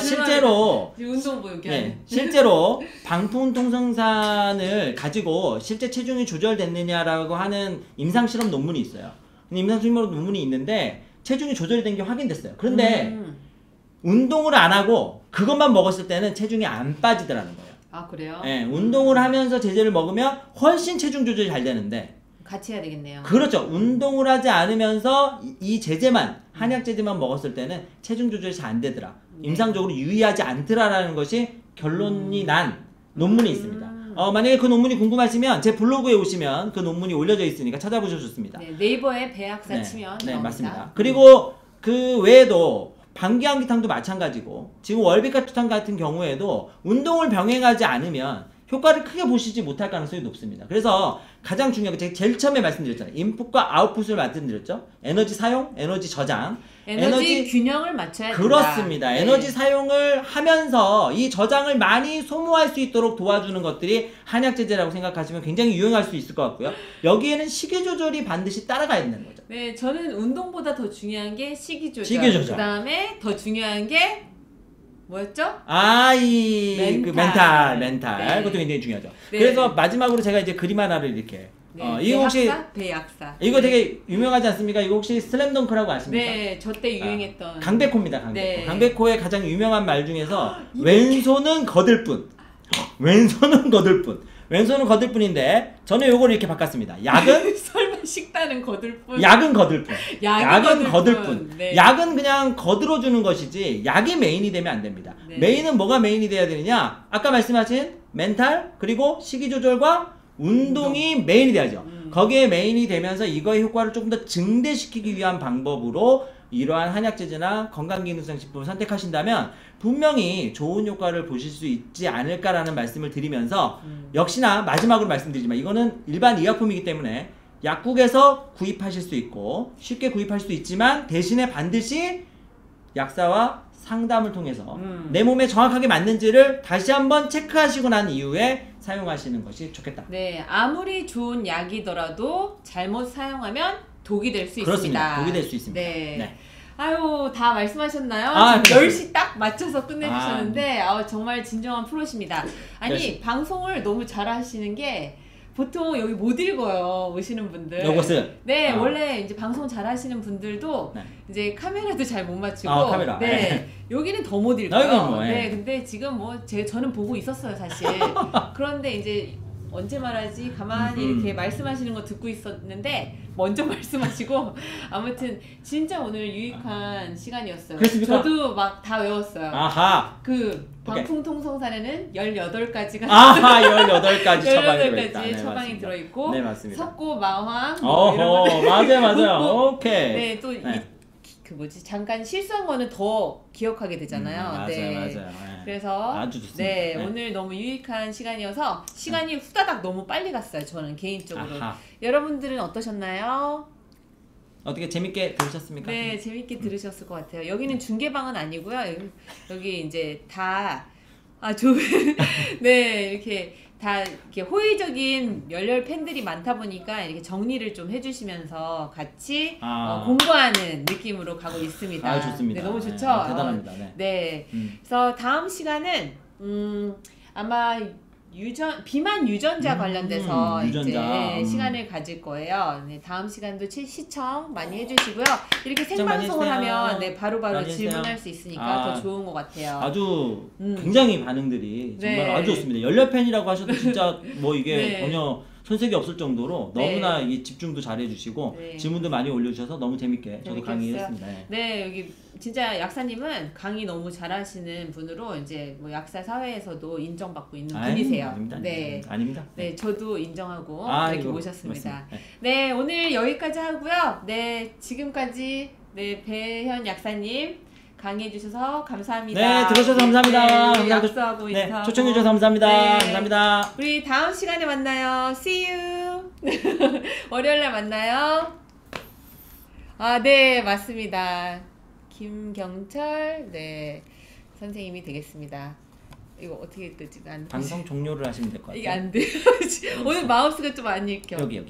실제로 운동복 이렇게. 네, 실제로 방풍통성산을 가지고 실제 체중이 조절됐느냐라고 하는 임상실험 논문이 있어요. 임상실험 논문이 있는데 체중이 조절된 게 확인됐어요. 그런데 운동을 안 하고 그것만 먹었을 때는 체중이 안 빠지더라는 거예요. 아, 그래요? 네, 운동을 하면서 제제를 먹으면 훨씬 체중 조절이 잘 되는데 같이 해야 되겠네요. 그렇죠. 운동을 하지 않으면서 이 제제만 한약 제제만 먹었을 때는 체중 조절이 잘 안 되더라. 네. 임상적으로 유의하지 않더라라는 것이 결론이 난 논문이 있습니다. 만약에 그 논문이 궁금하시면 제 블로그에 오시면 그 논문이 올려져 있으니까 찾아보셔도 좋습니다. 네, 네이버에 배학사 치면 네, 나옵니다. 맞습니다. 그리고 그 외에도 방귀항기탕도 마찬가지고 지금 월비가투탕 같은 경우에도 운동을 병행하지 않으면 효과를 크게 보시지 못할 가능성이 높습니다. 그래서 가장 중요한 게 제가 제일 처음에 말씀드렸잖아요. 인풋과 아웃풋을 말씀드렸죠. 에너지 사용, 에너지 저장. 에너지 균형을 맞춰야 된다. 그렇습니다. 네. 에너지 사용을 하면서 이 저장을 많이 소모할 수 있도록 도와주는 것들이 한약제제라고 생각하시면 굉장히 유용할 수 있을 것 같고요. 여기에는 식이 조절이 반드시 따라가야 된다는 거죠. 네, 저는 운동보다 더 중요한 게 식이 조절. 식이 조절. 그 다음에 더 중요한 게 뭐였죠? 멘탈. 네. 그것도 굉장히 중요하죠. 네. 그래서 마지막으로 제가 이제 그림 하나를 이렇게 네, 이거 혹시 배약사. 이거 되게 유명하지 않습니까? 이거 혹시 슬램덩크라고 아십니까? 네, 저 때 유행했던 강백호입니다. 강백호. 네. 강백호의 가장 유명한 말 중에서 왼손은 거들 뿐. 왼손은 거들 뿐. 왼손은 거들 뿐인데 저는 요걸 이렇게 바꿨습니다. 약은 설마 식단은 거들 뿐. 약은 거들 뿐. 약은 거들 뿐. 네. 약은 그냥 거들어 주는 것이지 약이 메인이 되면 안 됩니다. 네. 메인은 뭐가 메인이 돼야 되느냐? 아까 말씀하신 멘탈 그리고 식이 조절과 운동이 메인이 돼야죠. 거기에 메인이 되면서 이거의 효과를 조금 더 증대시키기 위한 방법으로 이러한 한약제제나 건강기능성식품을 선택하신다면 분명히 좋은 효과를 보실 수 있지 않을까라는 말씀을 드리면서 역시나 마지막으로 말씀드리지만 이거는 일반 의약품이기 때문에 약국에서 구입하실 수 있고 쉽게 구입할 수 있지만 대신에 반드시 약사와 상담을 통해서 내 몸에 정확하게 맞는지를 다시 한번 체크하시고 난 이후에 사용하시는 것이 좋겠다. 네, 아무리 좋은 약이더라도 잘못 사용하면 독이 될 수 그렇습니다. 있습니다. 독이 될 수 있습니다. 네. 네. 아유, 다 말씀하셨나요? 아, 지금 네. 10시 딱 맞춰서 끝내주셨는데 정말 진정한 프로십니다. 아니, 열심히. 방송을 너무 잘하시는 게 보통 여기 못 읽어요, 오시는 분들. 요것을 네, 원래 이제 방송 잘하시는 분들도 네. 이제 카메라도 잘 못 맞추고 카메라. 네, 여기는 더 못 여기는 읽어요. 뭐, 예. 네, 근데 지금 저는 보고 있었어요, 사실. 그런데 이제 언제 말하지? 가만히 이렇게 말씀하시는 거 듣고 있었는데 먼저 말씀하시고 아무튼 진짜 오늘 유익한 시간이었어요. 그렇습니까? 저도 막 다 외웠어요. 아하. 그 오케이. 방풍통성산에는 18가지가 아하 18가지 처방이 들어있다. 18가지 네, 처방이 맞습니다. 들어있고 네, 맞습니다. 석고, 마황 뭐 이런 어허, 거 맞아요. 오케이. 네, 또 네. 그 뭐지 잠깐 실수한 거는 더 기억하게 되잖아요. 맞아요. 네. 네. 그래서 아주 좋습니다. 네, 네. 오늘 너무 유익한 시간이어서 시간이 후다닥 너무 빨리 갔어요. 저는 개인적으로. 아하. 여러분들은 어떠셨나요? 어떻게 재밌게 들으셨습니까? 네, 재밌게 들으셨을 것 같아요. 여기는 중계방은 아니고요. 여기 이제 다 좋은 네, 이렇게 다 이렇게 호의적인 열렬 팬들이 많다 보니까 이렇게 정리를 좀 해주시면서 같이 공부하는 느낌으로 가고 있습니다. 좋습니다. 네, 너무 좋죠. 네, 대단합니다. 네. 네. 그래서 다음 시간은 아마 비만 유전자 관련돼서 유전자. 이제 시간을 가질 거예요. 네, 다음 시간도 시청 많이 해주시고요. 이렇게 시청 많이 생방송을 해주세요. 하면 바로바로 많이 해주세요. 질문할 수 있으니까 더 좋은 것 같아요. 아주 굉장히 반응들이 정말 네. 아주 좋습니다. 열렬팬이라고 하셔도 진짜 뭐 이게 네. 전혀 손색이 없을 정도로 네. 너무나 이 집중도 잘 해주시고 네. 질문도 많이 올려주셔서 너무 재밌게 저도 재밌게 강의를 했어요. 했습니다. 네. 네, 여기 진짜 약사님은 강의 너무 잘하시는 분으로 이제 뭐 약사 사회에서도 인정받고 있는 분이세요. 아닙니다. 네. 아닙니다. 네, 저도 인정하고 이렇게 아이고, 모셨습니다. 고맙습니다. 네, 오늘 여기까지 하고요. 네, 지금까지 배현 약사님 강의해 주셔서 감사합니다. 네, 들어주셔서 감사합니다. 네, 약수하고 네, 인사하고. 초청해 주셔서 감사합니다. 네. 감사합니다. 우리 다음 시간에 만나요. See you. 월요일날 만나요. 네, 맞습니다. 김경철 선생님이 되겠습니다. 이거 어떻게 뜨지? 방송 종료를 하시면 될 것 같아요. 이게 안 돼. 오늘 마우스가 좀 안 읽혀. 여기.